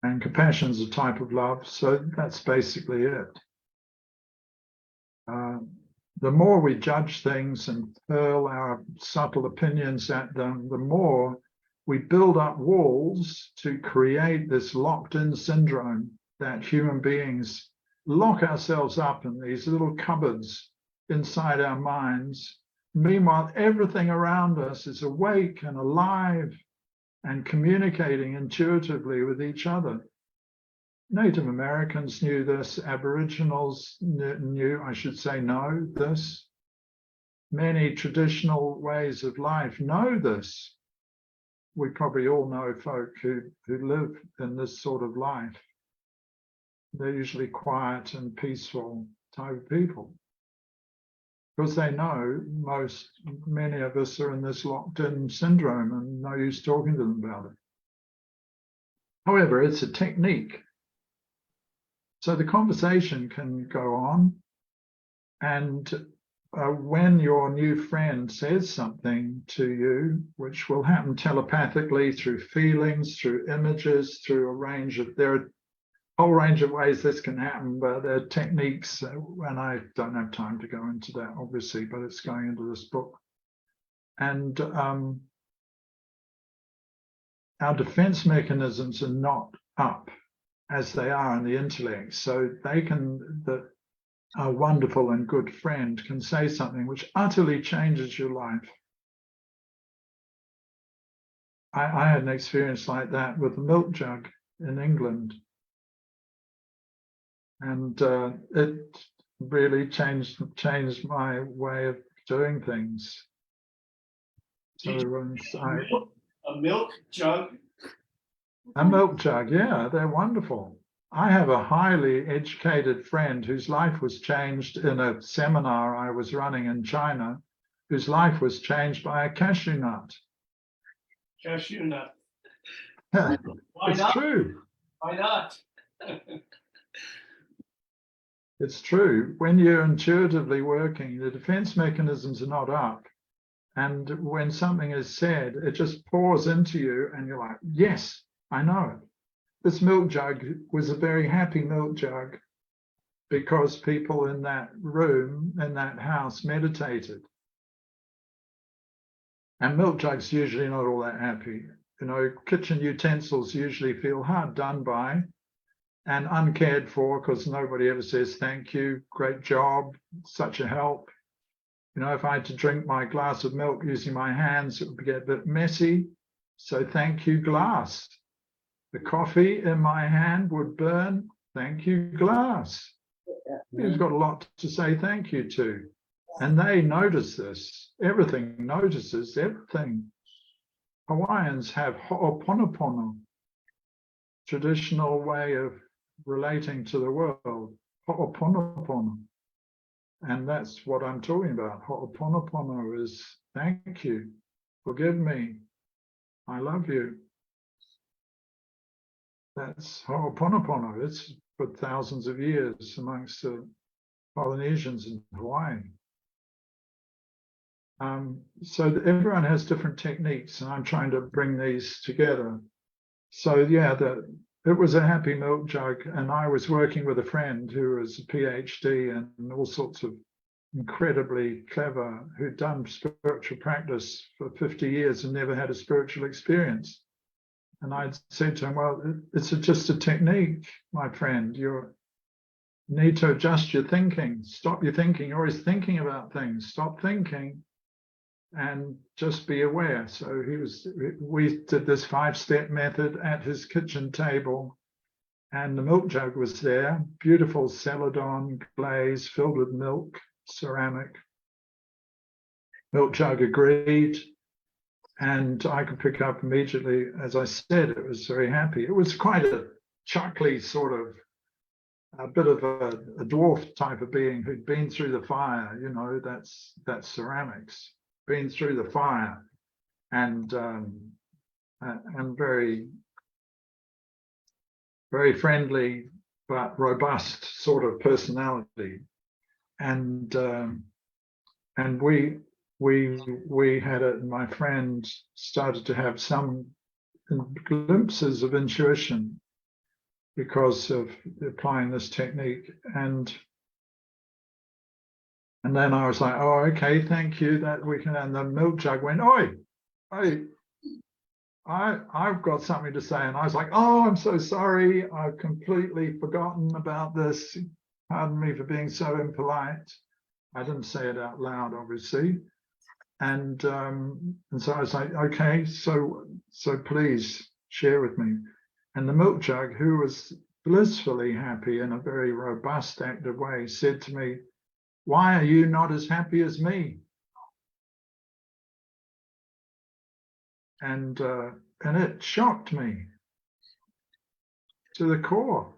And compassion is a type of love, so that's basically it. The more we judge things and hurl our subtle opinions at them, the more we build up walls to create this locked-in syndrome that human beings lock ourselves up in these little cupboards inside our minds. Meanwhile, everything around us is awake and alive and communicating intuitively with each other. Native Americans knew this, Aboriginals know this. Many traditional ways of life know this. We probably all know folk who live in this sort of life. They're usually quiet and peaceful type of people. Because they know many of us are in this locked-in syndrome and no use talking to them about it. However, it's a technique. So the conversation can go on, and when your new friend says something to you, which will happen telepathically through feelings, through images, through a range of, there are a whole range of ways this can happen, but there are techniques, and I don't have time to go into that, obviously, but it's going into this book. And our defense mechanisms are not up as they are in the intellect, so they can, a wonderful and good friend can say something which utterly changes your life. I had an experience like that with the milk jug in England, and it really changed my way of doing things. So A milk jug? a milk jug, yeah, they're wonderful. I have a highly educated friend whose life was changed in a seminar I was running in China, whose life was changed by a cashew nut. Cashew nut. Why it's not? True. Why not? It's true. When you're intuitively working, the defense mechanisms are not up. And when something is said, it just pours into you and you're like, yes, I know it. This milk jug was a very happy milk jug because people in that room, in that house, meditated. And milk jugs usually not all that happy. You know, kitchen utensils usually feel hard done by and uncared for because nobody ever says thank you, great job, such a help. You know, if I had to drink my glass of milk using my hands, it would get a bit messy. So thank you, glass. The coffee in my hand would burn. Thank you, glass. You've got a lot to say thank you to. And they notice this. Everything notices everything. Hawaiians have ho'oponopono, traditional way of relating to the world. Ho'oponopono. And that's what I'm talking about. Ho'oponopono is thank you, forgive me, I love you. That's Ho'oponopono. It's for thousands of years amongst the Polynesians in Hawaii. So everyone has different techniques, and I'm trying to bring these together. So yeah, it was a happy milk jug, and I was working with a friend who was a PhD and all sorts of incredibly clever, who'd done spiritual practice for 50 years and never had a spiritual experience. And I said to him, well, it's just a technique, my friend. You need to adjust your thinking. Stop your thinking. You're always thinking about things. Stop thinking and just be aware. So we did this 5-step method at his kitchen table, and the milk jug was there, beautiful celadon glaze filled with milk, ceramic. Milk jug agreed. And I could pick up immediately, as I said, it was very happy. It was quite a chuckly sort of, a bit of a dwarf type of being who'd been through the fire, you know, that's ceramics, been through the fire, and very, very friendly, but robust sort of personality. And we had it, and my friend started to have some glimpses of intuition because of applying this technique. And then I was like, oh, okay, thank you, that we can. And the milk jug went, oi, I've got something to say. And I was like, oh, I'm so sorry, I've completely forgotten about this. Pardon me for being so impolite. I didn't say it out loud, obviously. And so I was like, okay, so please share with me. And the milk jug, who was blissfully happy in a very robust, active way, said to me, why are you not as happy as me? And it shocked me to the core.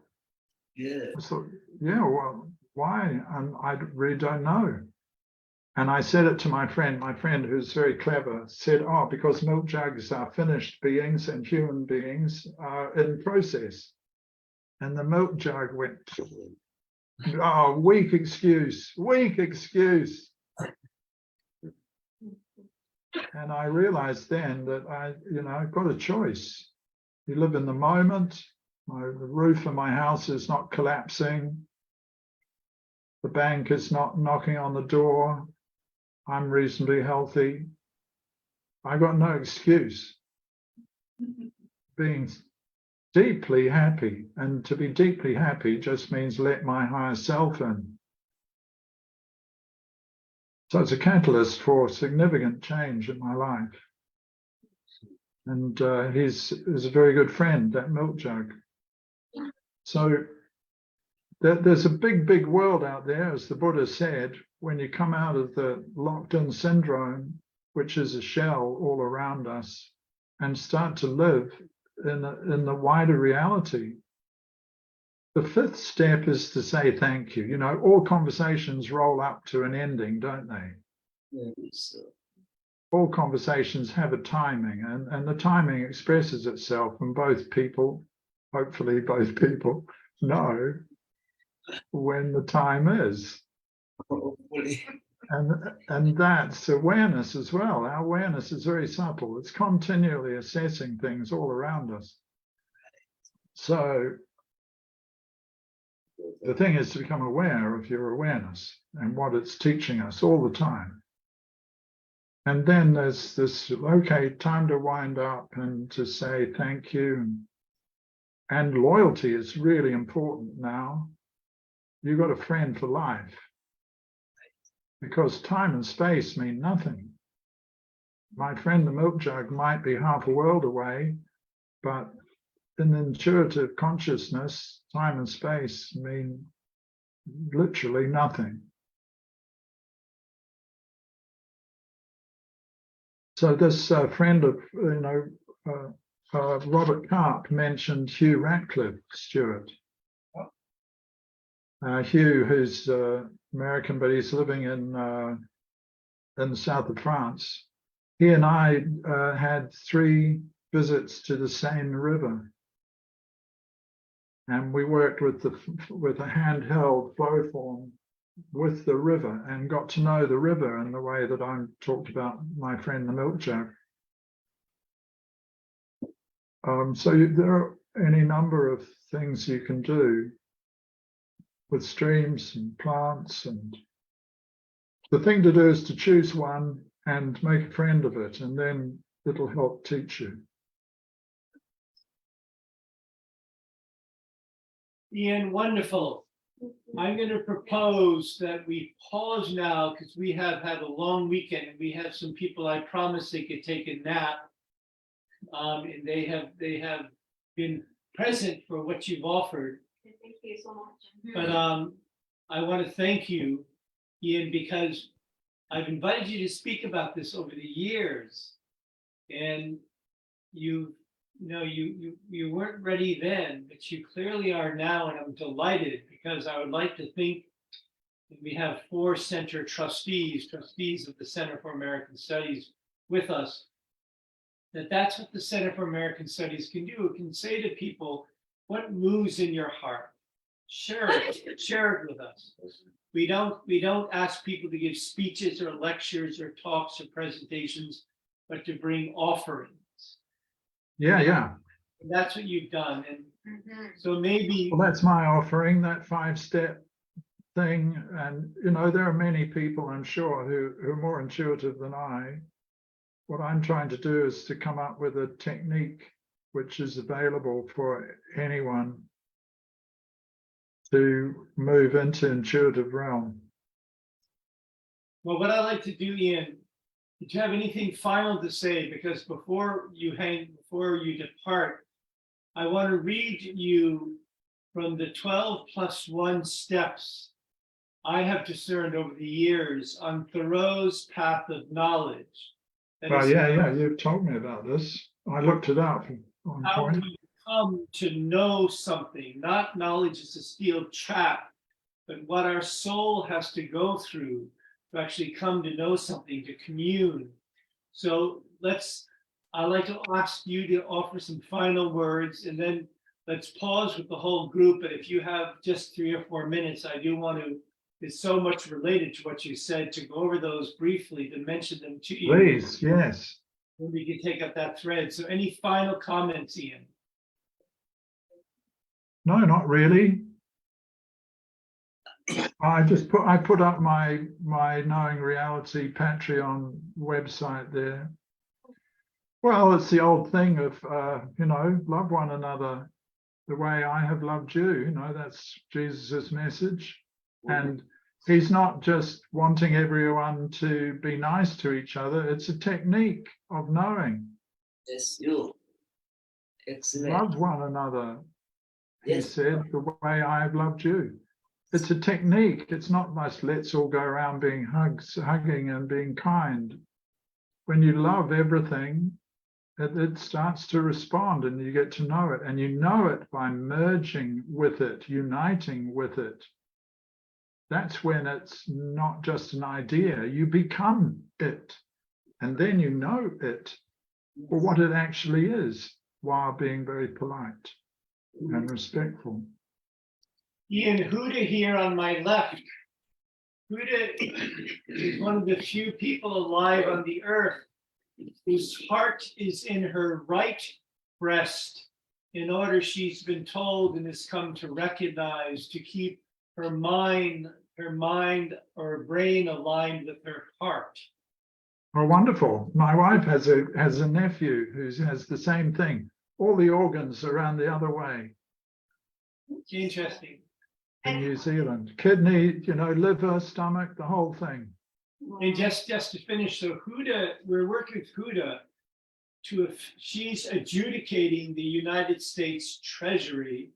Yeah. I thought, yeah, well, why? And I really don't know. And I said it to my friend who's very clever, said, oh, because milk jugs are finished beings and human beings are in process. And the milk jug went, oh, weak excuse. And I realized then that I've got a choice. You live in the moment. The roof of my house is not collapsing. The bank is not knocking on the door. I'm reasonably healthy. I got no excuse. Being deeply happy, and to be deeply happy just means let my higher self in. So it's a catalyst for significant change in my life. And he's a very good friend, that milk jug. So there's a big, big world out there, as the Buddha said, when you come out of the locked-in syndrome, which is a shell all around us, and start to live in the wider reality. The fifth step is to say thank you. All conversations roll up to an ending, don't they? Yes. All conversations have a timing, and the timing expresses itself, and hopefully both people know when the time is. Hopefully. And that's awareness as well. Our awareness is very subtle. It's continually assessing things all around us. So the thing is to become aware of your awareness and what it's teaching us all the time. And then there's this, okay, time to wind up and to say thank you. And loyalty is really important now. You've got a friend for life. Because time and space mean nothing. My friend the milk jug might be half a world away, but in intuitive consciousness, time and space mean literally nothing. So this friend of, Robert Karp mentioned Hugh Ratcliffe, Stuart. Hugh, who's American, but he's living in the south of France. He and I had 3 visits to the Seine River, and we worked with a handheld flow form with the river and got to know the river in the way that I talked about my friend the milk jug. So there are any number of things you can do with streams and plants, and the thing to do is to choose one and make a friend of it, and then it'll help teach you. Ian, wonderful. I'm going to propose that we pause now because we have had a long weekend and we have some people I promised they could take a nap. And they have been present for what you've offered. Thank you so much. But I want to thank you, Ian, because I've invited you to speak about this over the years, and you weren't ready then, but you clearly are now, and I'm delighted because I would like to think that we have 4 center trustees of the Center for American Studies with us. That's what the Center for American Studies can do. It can say to people, what moves in your heart? Share it with us. We don't ask people to give speeches or lectures or talks or presentations, but to bring offerings. Yeah. And that's what you've done. And so maybe. Well, that's my offering, that 5-step thing. And, there are many people, I'm sure, who are more intuitive than I. What I'm trying to do is to come up with a technique which is available for anyone to move into intuitive realm. Well, what I'd like to do, Ian, did you have anything final to say? Because before you depart, I want to read you from the 12+1 steps I have discerned over the years on Thoreau's path of knowledge. Well, yeah, you've told me about this. I looked it up on How point. we come to know something, not knowledge is a steel trap, but what our soul has to go through to actually come to know something, to commune. So I'd like to ask you to offer some final words, and then let's pause with the whole group. But if you have just 3 or 4 minutes, I do want to is so much related to what you said, to go over those briefly, to mention them to you. Please, yes. Then we can take up that thread. So any final comments, Ian? No, not really. I put up my Knowing Reality Patreon website there. Well, it's the old thing of love one another the way I have loved you. That's Jesus's message. And he's not just wanting everyone to be nice to each other. It's a technique of knowing. Yes, you. Excellent. Love one another, he Yes. said, the way I have loved you. It's a technique. It's not like let's all go around being hugging and being kind. When you love everything, it starts to respond and you get to know it. And you know it by merging with it, uniting with it. That's when it's not just an idea. You become it. And then you know it for what it actually is, while being very polite and respectful. Ian, Huda here on my left. Huda is one of the few people alive on the earth whose heart is in her right breast, in order, she's been told and has come to recognize, to keep her mind or brain aligned with her heart. Oh, wonderful. My wife has a nephew who has the same thing. All the organs around the other way Interesting. in New Zealand. Kidney, liver, stomach, the whole thing. And just to finish, so Huda, we're working with Huda she's adjudicating the United States Treasury,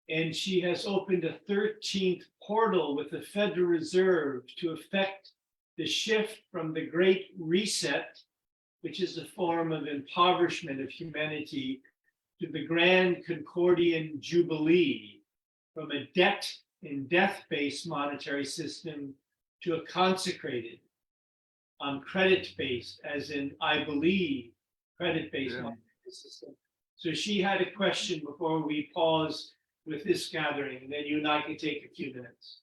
and she has opened a 13th portal with the Federal Reserve to effect the shift from the Great Reset, which is a form of impoverishment of humanity, to the Grand Concordian Jubilee, from a debt and death-based monetary system to a consecrated, credit-based, as in I believe, credit-based monetary system. So she had a question before we pause with this gathering, and then you and I can take a few minutes.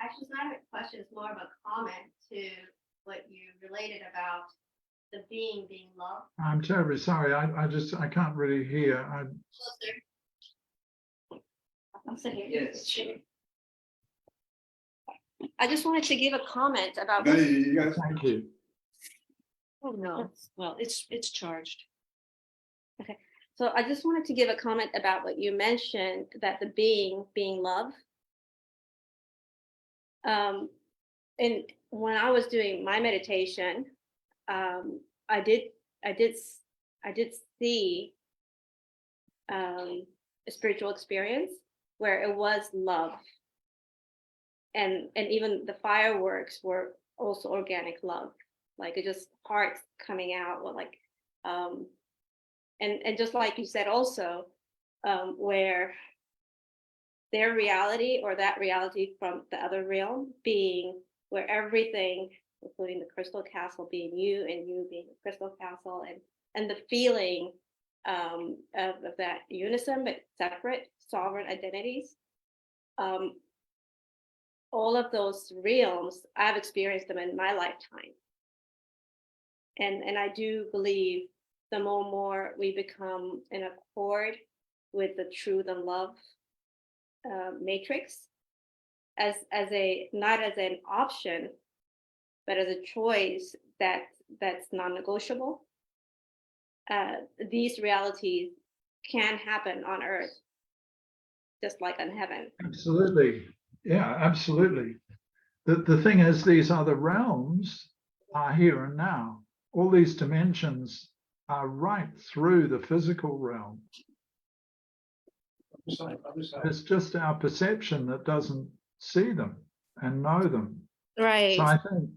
Actually, it's not a question, it's more of a comment to what you related about the being loved. I'm terribly sorry. I can't really hear. Closer. I'm sitting here. Yes. I just wanted to give a comment about. Thank you. Oh, no. Well, it's charged. Okay. So I just wanted to give a comment about what you mentioned, that the being love. And when I was doing my meditation, I did see a spiritual experience where it was love. And even the fireworks were also organic love, like it just hearts coming out, or like, and just like you said also, where their reality or that reality from the other realm being where everything, including the crystal castle being you and you being the crystal castle, and the feeling of that unison but separate sovereign identities. All of those realms, I've experienced them in my lifetime. And I do believe the more we become in accord with the truth and love matrix, as not as an option, but as a choice that's non-negotiable, these realities can happen on earth, just like on heaven. Absolutely. Yeah, absolutely. The thing is, these other realms are here and now. All these dimensions are right through the physical realm. It's just our perception that doesn't see them and know them. Right. So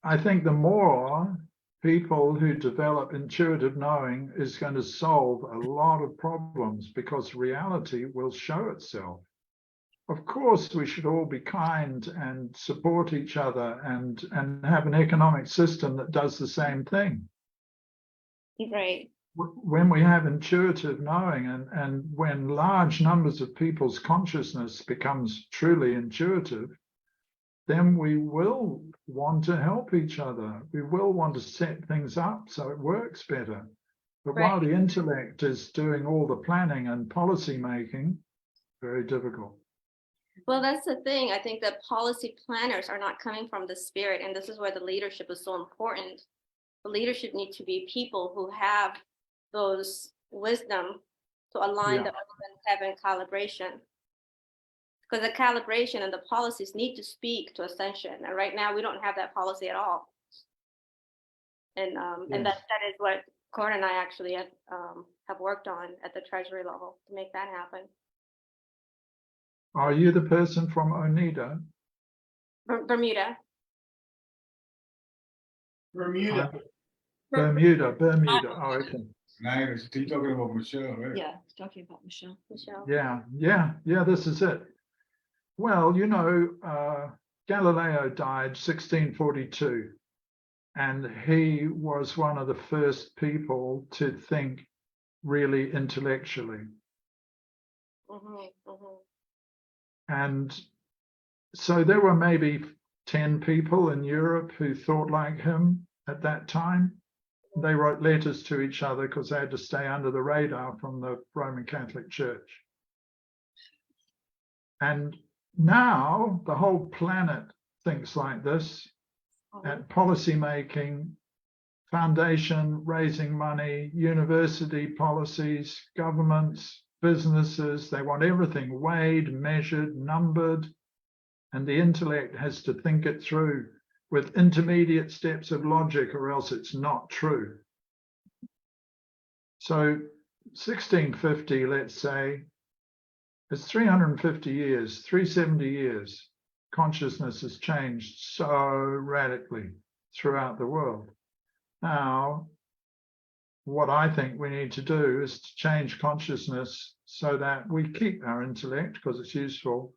I think the more people who develop intuitive knowing is going to solve a lot of problems, because reality will show itself. Of course, we should all be kind and support each other and have an economic system that does the same thing. Right. when we have intuitive knowing and when large numbers of people's consciousness becomes truly intuitive, then we will want to help each other. We will want to set things up so it works better. But while the intellect is doing all the planning and policy making, very difficult. Well, that's the thing. I think that policy planners are not coming from the spirit, and this is where the leadership is so important. The leadership needs to be people who have those wisdom to align the earth and heaven calibration. Because the calibration and the policies need to speak to ascension, and right now we don't have that policy at all. And and that is what Cord and I actually have worked on at the Treasury level to make that happen. Are you the person from Oneida? Bermuda. Bermuda. Bermuda. Oh, okay. Nice. You talking about Michelle, right? Yeah, talking about Michelle. Yeah, this is it. Well, you know, Galileo died 1642, and he was one of the first people to think really intellectually. And so there were maybe 10 people in Europe who thought like him at that time. They wrote letters to each other because they had to stay under the radar from the Roman Catholic Church. And now the whole planet thinks like this at policy making, foundation, raising money, university policies, governments, businesses. They want everything weighed, measured, numbered, and the intellect has to think it through with intermediate steps of logic, or else it's not true. So 1650, let's say, it's 350 years, 370 years. Consciousness has changed so radically throughout the world. Now, what I think we need to do is to change consciousness so that we keep our intellect because it's useful,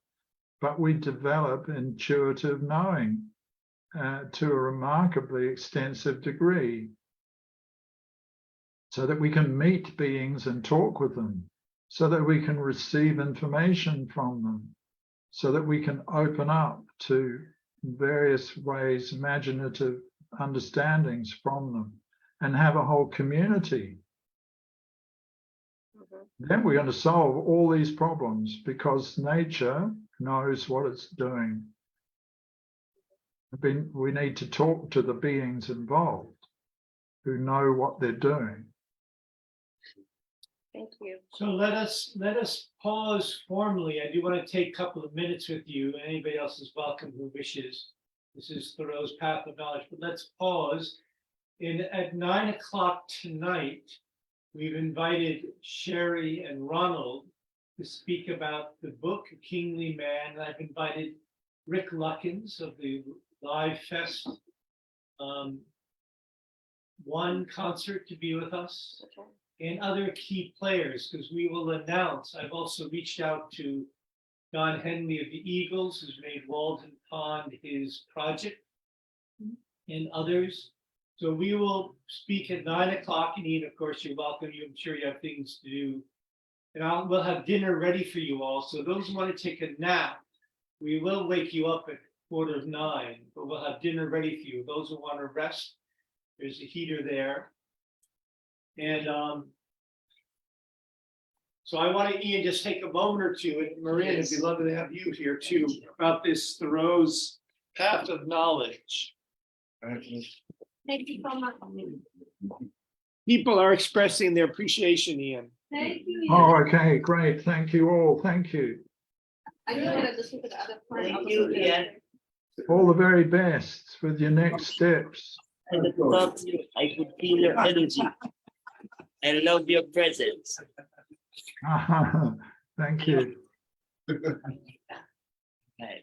but we develop intuitive knowing to a remarkably extensive degree so that we can meet beings and talk with them, so that we can receive information from them, so that we can open up to various ways, imaginative understandings from them, and have a whole community. Then we're going to solve all these problems because nature knows what it's doing. We need to talk to the beings involved who know what they're doing. Thank you. So let us pause formally. I do want to take a couple of minutes with you. Anybody else is welcome who wishes. This is Thoreau's Path of Knowledge, but let's pause. At 9 o'clock tonight, we've invited Sherry and Ronald to speak about the book Kingly Man. I've invited Rick Luckins of the Live Fest one concert to be with us, and other key players, because we will announce. I've also reached out to Don Henley of the Eagles, who's made Walden Pond his project, and others. So we will speak at 9 o'clock, and Ian, of course, you're welcome. I'm sure you have things to do. And we'll have dinner ready for you all. So those who want to take a nap, we will wake you up at 8:45, but we'll have dinner ready for you. Those who want to rest, there's a heater there. And so I want to, Ian, just take a moment or two, and Maria, it'd be lovely to have you here too, about this Thoreau's Path of Knowledge. Thank you so much. People are expressing their appreciation, Ian. Thank you. Oh, okay, great. Thank you all. Thank you. I do want to just look at the other part. Thank you, Ian. All the very best with your next steps. I could talk to you. I could feel your energy. I love your presence. Thank you. Right.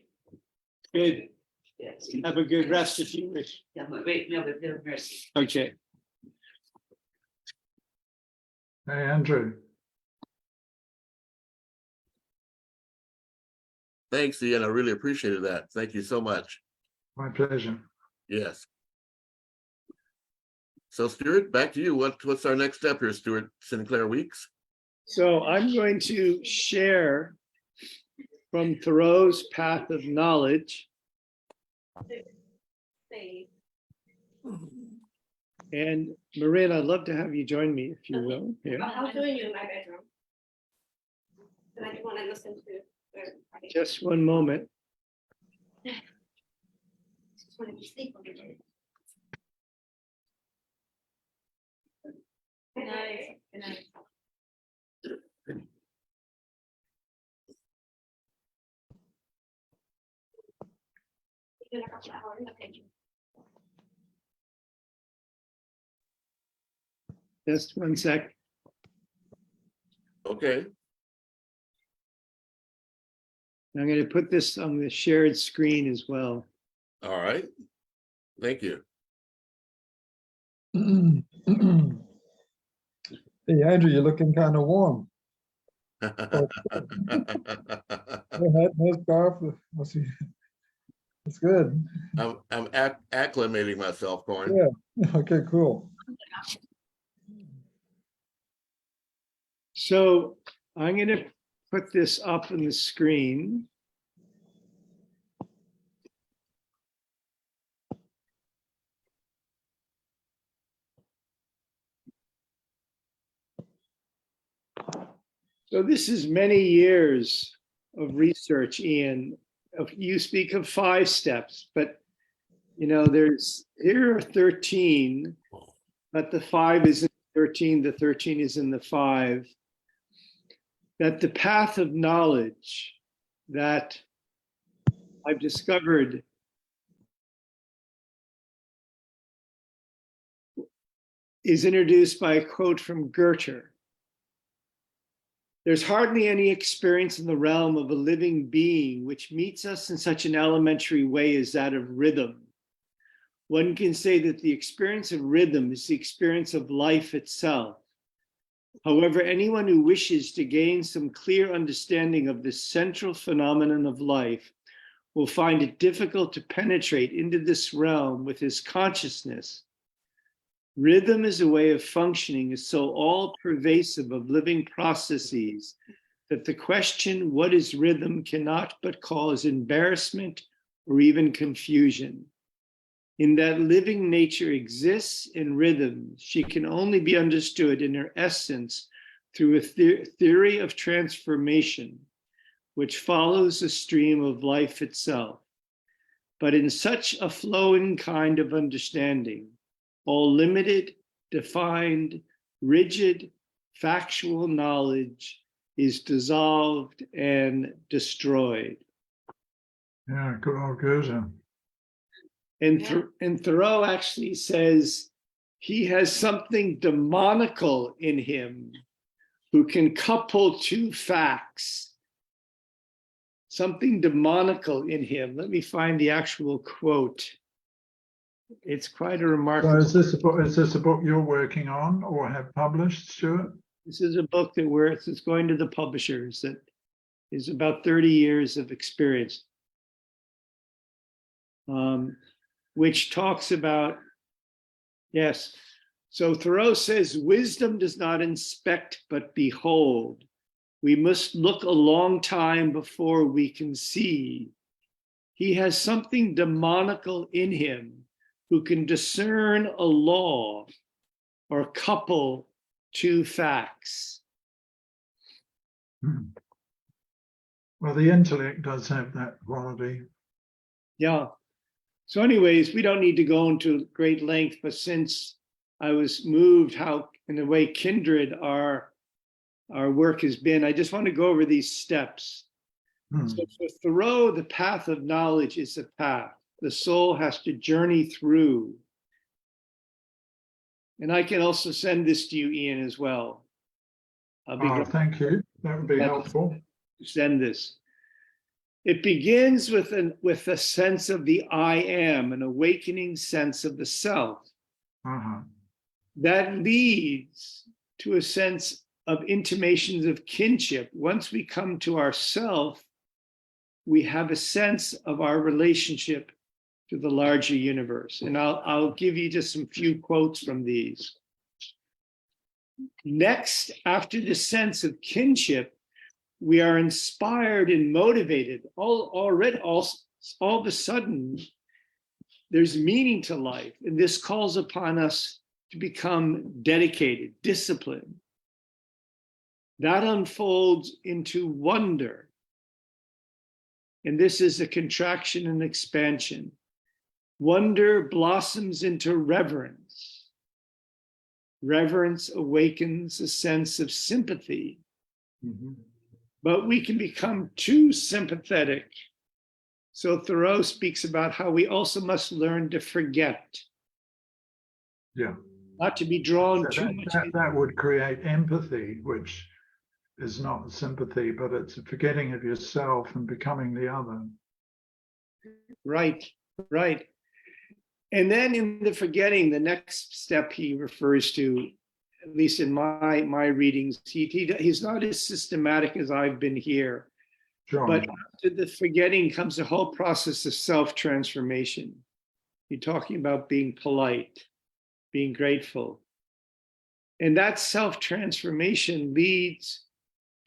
Good. Yes. Have a good rest if you wish. Yeah, but wait, no, but no mercy. Okay. Hey, Andrew. Thanks, Ian. I really appreciated that. Thank you so much. My pleasure. Yes. So Stuart, back to you. What's our next step here, Stuart Sinclair Weeks? So I'm going to share from Thoreau's Path of Knowledge. And Marin, I'd love to have you join me if you will. Here. I'll join you in my bedroom. And I want to listen to. Just one moment. Just want to be asleep on the day. Good night. Good night. In a couple hours, okay. Just one sec. Okay. I'm going to put this on the shared screen as well. All right. Thank you. Hey, Andrew, you're looking kind of warm. Go ahead, nice Karp. Let's see. It's good. I'm acclimating myself, Corn. Yeah. Okay, cool. So I'm going to put this up on the screen. So this is many years of research, Ian. You speak of 5 steps, but here are 13, but the 5 is in 13, the 13 is in the 5. That the path of knowledge that I've discovered is introduced by a quote from Goethe. There's hardly any experience in the realm of a living being which meets us in such an elementary way as that of rhythm. One can say that the experience of rhythm is the experience of life itself. However, anyone who wishes to gain some clear understanding of this central phenomenon of life will find it difficult to penetrate into this realm with his consciousness. Rhythm as a way of functioning is so all-pervasive of living processes that the question, what is rhythm, cannot but cause embarrassment or even confusion. In that living nature exists in rhythm, she can only be understood in her essence through a theory of transformation, which follows the stream of life itself. But in such a flowing kind of understanding, all limited, defined, rigid, factual knowledge is dissolved and destroyed. Yeah, good old Goethe. And Thoreau actually says he has something demonical in him who can couple 2 facts. Something demonical in him. Let me find the actual quote. It's quite a remarkable. So is this a book you're working on or have published, Stuart? This is a book that it's going to the publishers that is about 30 years of experience. Which talks about, yes. So Thoreau says, wisdom does not inspect, but behold. We must look a long time before we can see. He has something demonical in him who can discern a law or couple 2 facts. Well, the intellect does have that quality. Yeah. So anyways, we don't need to go into great length, but since I was moved how, in a way, kindred our work has been, I just want to go over these steps. So for Thoreau, the path of knowledge is a path the soul has to journey through. And I can also send this to you, Ian, as well. Thank you. That would be helpful. Send this. It begins with a sense of the I am, an awakening sense of the self. That leads to a sense of intimations of kinship. Once we come to ourself, we have a sense of our relationship to the larger universe. And I'll give you just some few quotes from these. Next, after the sense of kinship, we are inspired and motivated. All of a sudden, there's meaning to life, and this calls upon us to become dedicated, disciplined. That unfolds into wonder. And this is a contraction and expansion. Wonder blossoms into reverence. Reverence awakens a sense of sympathy. But we can become too sympathetic. So Thoreau speaks about how we also must learn to forget. Yeah. Not to be drawn So too much. that would create empathy, which is not sympathy, but it's a forgetting of yourself and becoming the other. Right, right. And then in the forgetting, the next step he refers to, at least in my readings, he's not as systematic as I've been here. Sure. But after the forgetting comes a whole process of self-transformation. You're talking about being polite, being grateful. And that self-transformation leads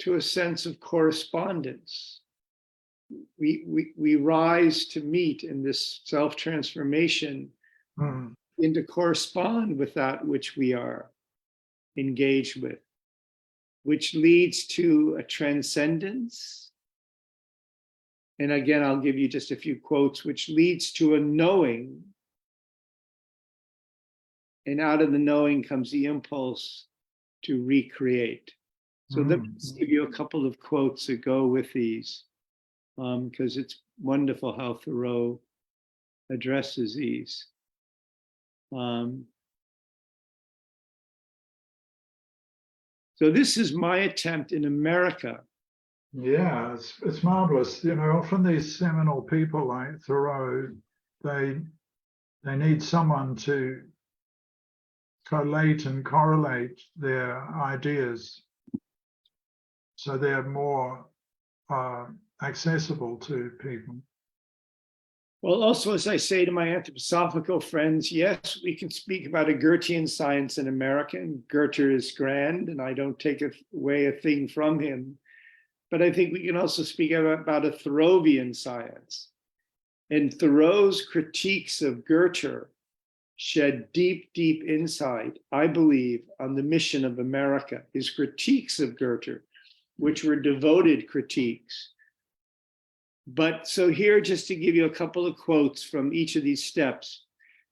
to a sense of correspondence. We rise to meet in this self-transformation and to correspond with that which we are engaged with, which leads to a transcendence. And again, I'll give you just a few quotes, which leads to a knowing. And out of the knowing comes the impulse to recreate. So let me just give you a couple of quotes that go with these, because it's wonderful how Thoreau addresses these. So this is my attempt in America. Yeah, it's marvelous. You know, often these seminal people like Thoreau, they need someone to collate and correlate their ideas so they're more accessible to people. Well, also, as I say to my anthroposophical friends, yes, we can speak about a Goethean science in America, and Goethe is grand, and I don't take away a thing from him. But I think we can also speak about a Thoreauvian science. And Thoreau's critiques of Goethe shed deep, deep insight, I believe, on the mission of America. His critiques of Goethe, which were devoted critiques. But so here, just to give you a couple of quotes from each of these steps,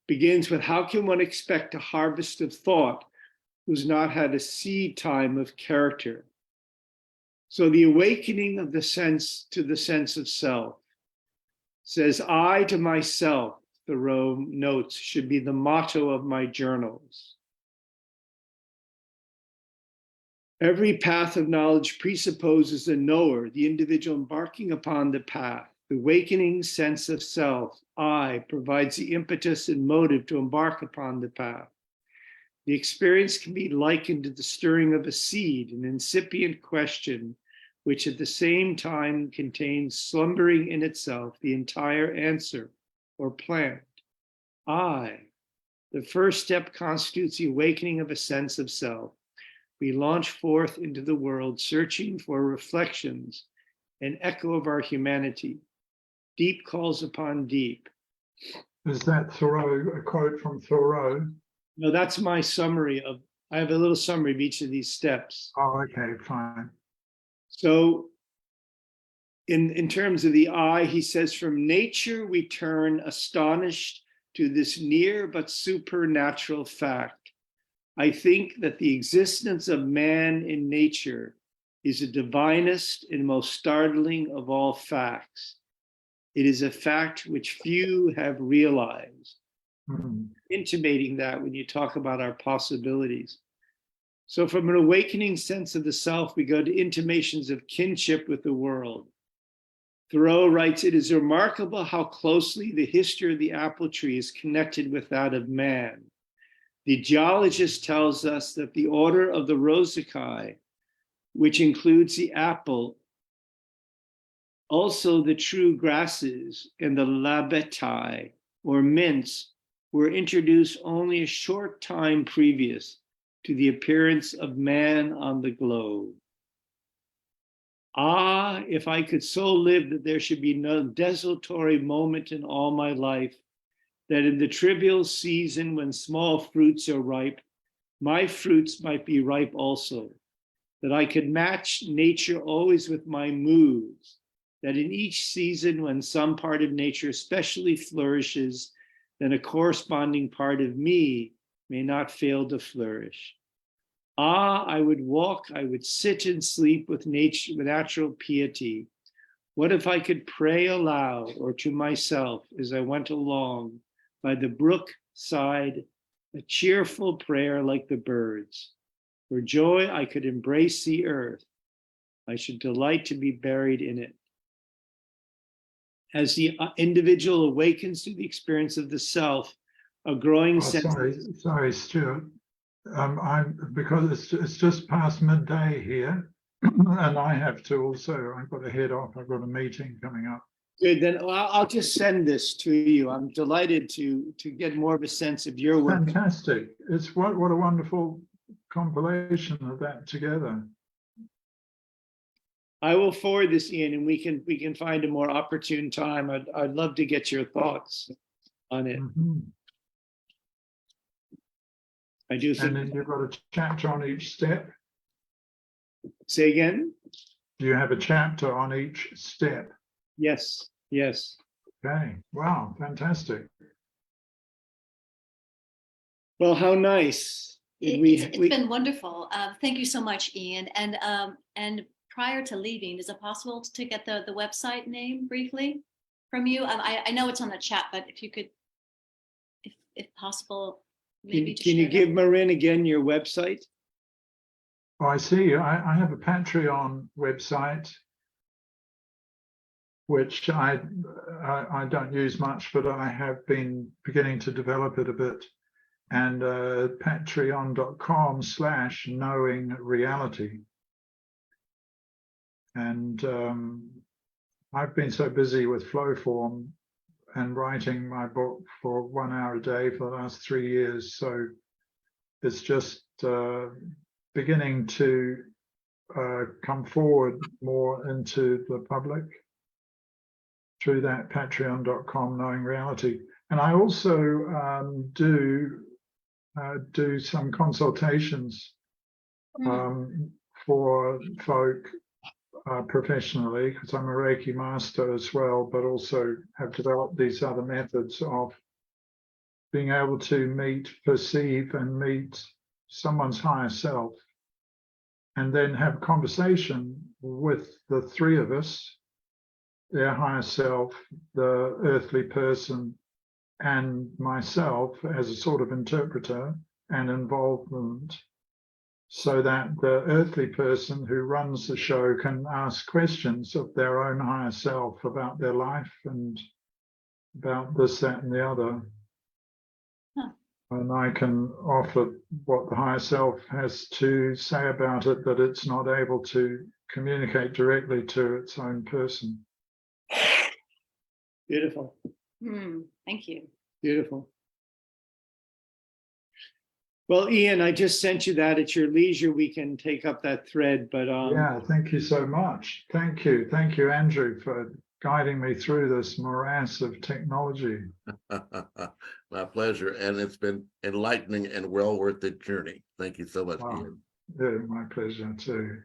begins with, how can one expect a harvest of thought who's not had a seed time of character? So the awakening of the sense to the sense of self says, I to myself, Thoreau notes, should be the motto of my journals. Every path of knowledge presupposes a knower, the individual embarking upon the path. The awakening sense of self, I, provides the impetus and motive to embark upon the path. The experience can be likened to the stirring of a seed, an incipient question, which at the same time contains, slumbering in itself, the entire answer or plant. I, the first step, constitutes the awakening of a sense of self. We launch forth into the world, searching for reflections, an echo of our humanity. Deep calls upon deep. Is that Thoreau, a quote from Thoreau? No, that's my summary of, I have a little summary of each of these steps. Oh, okay, fine. So in terms of the I, he says, from nature we turn astonished to this near but supernatural fact. I think that the existence of man in nature is the divinest and most startling of all facts. It is a fact which few have realized. Intimating that when you talk about our possibilities. So from an awakening sense of the self, we go to intimations of kinship with the world. Thoreau writes, it is remarkable how closely the history of the apple tree is connected with that of man. The geologist tells us that the order of the Rosaceae, which includes the apple, also the true grasses and the Labetae, or mints were introduced only a short time previous to the appearance of man on the globe. Ah, if I could so live that there should be no desultory moment in all my life, that in the trivial season when small fruits are ripe, my fruits might be ripe also, that I could match nature always with my moods, that in each season when some part of nature especially flourishes, then a corresponding part of me may not fail to flourish. Ah, I would walk, I would sit and sleep with nature, with natural piety. What if I could pray aloud or to myself as I went along by the brook side, a cheerful prayer like the birds. For joy, I could embrace the earth. I should delight to be buried in it. As the individual awakens to the experience of the self, a growing sense. Sorry, Stuart. Because it's just past midday here, and I have to also. I've got to head off. I've got a meeting coming up. Good. Then I'll just send this to you. I'm delighted to get more of a sense of your work. Fantastic! It's what a wonderful compilation of that together. I will forward this, Ian, and we can find a more opportune time. I'd love to get your thoughts on it. Mm-hmm. I do think. And then you've got a chapter on each step. Say again? Do you have a chapter on each step? Yes, yes. Okay, wow, fantastic. Well, how nice. It's been wonderful. Thank you so much, Ian. And prior to leaving, is it possible to get the website name briefly from you? I know it's on the chat, but if you could, if possible, maybe Can you give Marin again your website? Oh, I see. I have a Patreon website, which I don't use much, but I have been beginning to develop it a bit. And patreon.com/knowingreality. And I've been so busy with Flowform and writing my book for 1 hour a day for the last 3 years. So it's just beginning to come forward more into the public through that patreon.com knowing reality. And I also do some consultations for folk professionally, because I'm a Reiki master as well, but also have developed these other methods of being able to perceive and meet someone's higher self, and then have conversation with the three of us, their higher self, the earthly person, and myself as a sort of interpreter and involvement, so that the earthly person who runs the show can ask questions of their own higher self about their life and about this, that, and the other. And I can offer what the higher self has to say about it, that it's not able to communicate directly to its own person. Beautiful. Thank you. Beautiful. Well, Ian, I just sent you that. At your leisure, we can take up that thread. But yeah, thank you so much. Thank you, Andrew, for guiding me through this morass of technology. My pleasure, and it's been enlightening and well worth the journey. Thank you so much, Ian. Yeah, my pleasure too.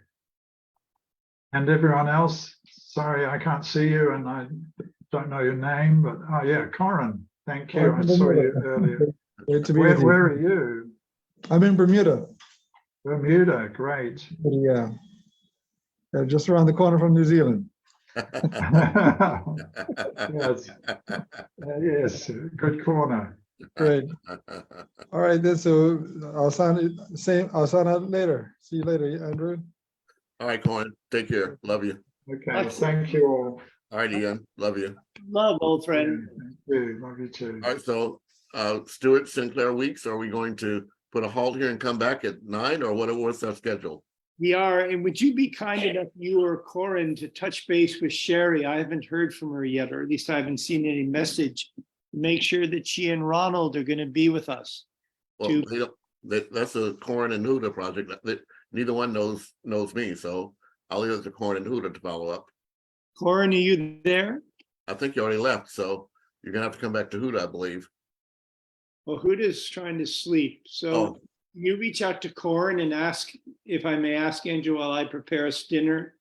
And everyone else, sorry I can't see you and I don't know your name, but oh yeah, Corin, thank you. I saw you earlier. Great to be with you. Where are you? I'm in Bermuda. Bermuda, great. Yeah, just around the corner from New Zealand. Yes, yes, good corner. Great. All right, then. So I'll sign it. I'll sign out later. See you later, Andrew. All right, Corin. Take care. Love you. Okay, thank you all. All right, Ian. Love you. love, old friend. Thank you. Love you too. All right, so Stuart Sinclair Weeks, are we going to put a halt here and come back at 9, or what's our schedule? We are, and would you be kind enough, you or Corin, to touch base with Sherry? I haven't heard from her yet, or at least I haven't seen any message make sure that she and Ronald are going to be with us. Well, to- they don't, that's a Corn and Huda project that neither one knows me, so I'll leave it to Corn and Huda to follow up. Corin, are you there? I think you already left, so you're gonna have to come back to Huda, I believe. Well, Huda's trying to sleep. So Oh. you reach out to Corin and ask, if I may ask, Andrew, while I prepare us dinner.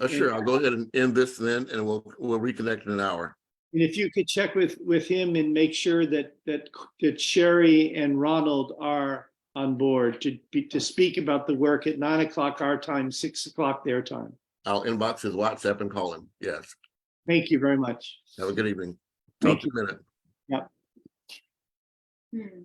Sure, I'll go ahead and end this then, and we'll reconnect in an hour. And if you could check with him and make sure that Sherry and Ronald are on board to speak about the work at 9 o'clock our time, 6 o'clock their time. I'll inbox his WhatsApp and call him. Yes. Thank you very much. Have a good evening. Thank Talk to you in a minute. Yep. Hmm.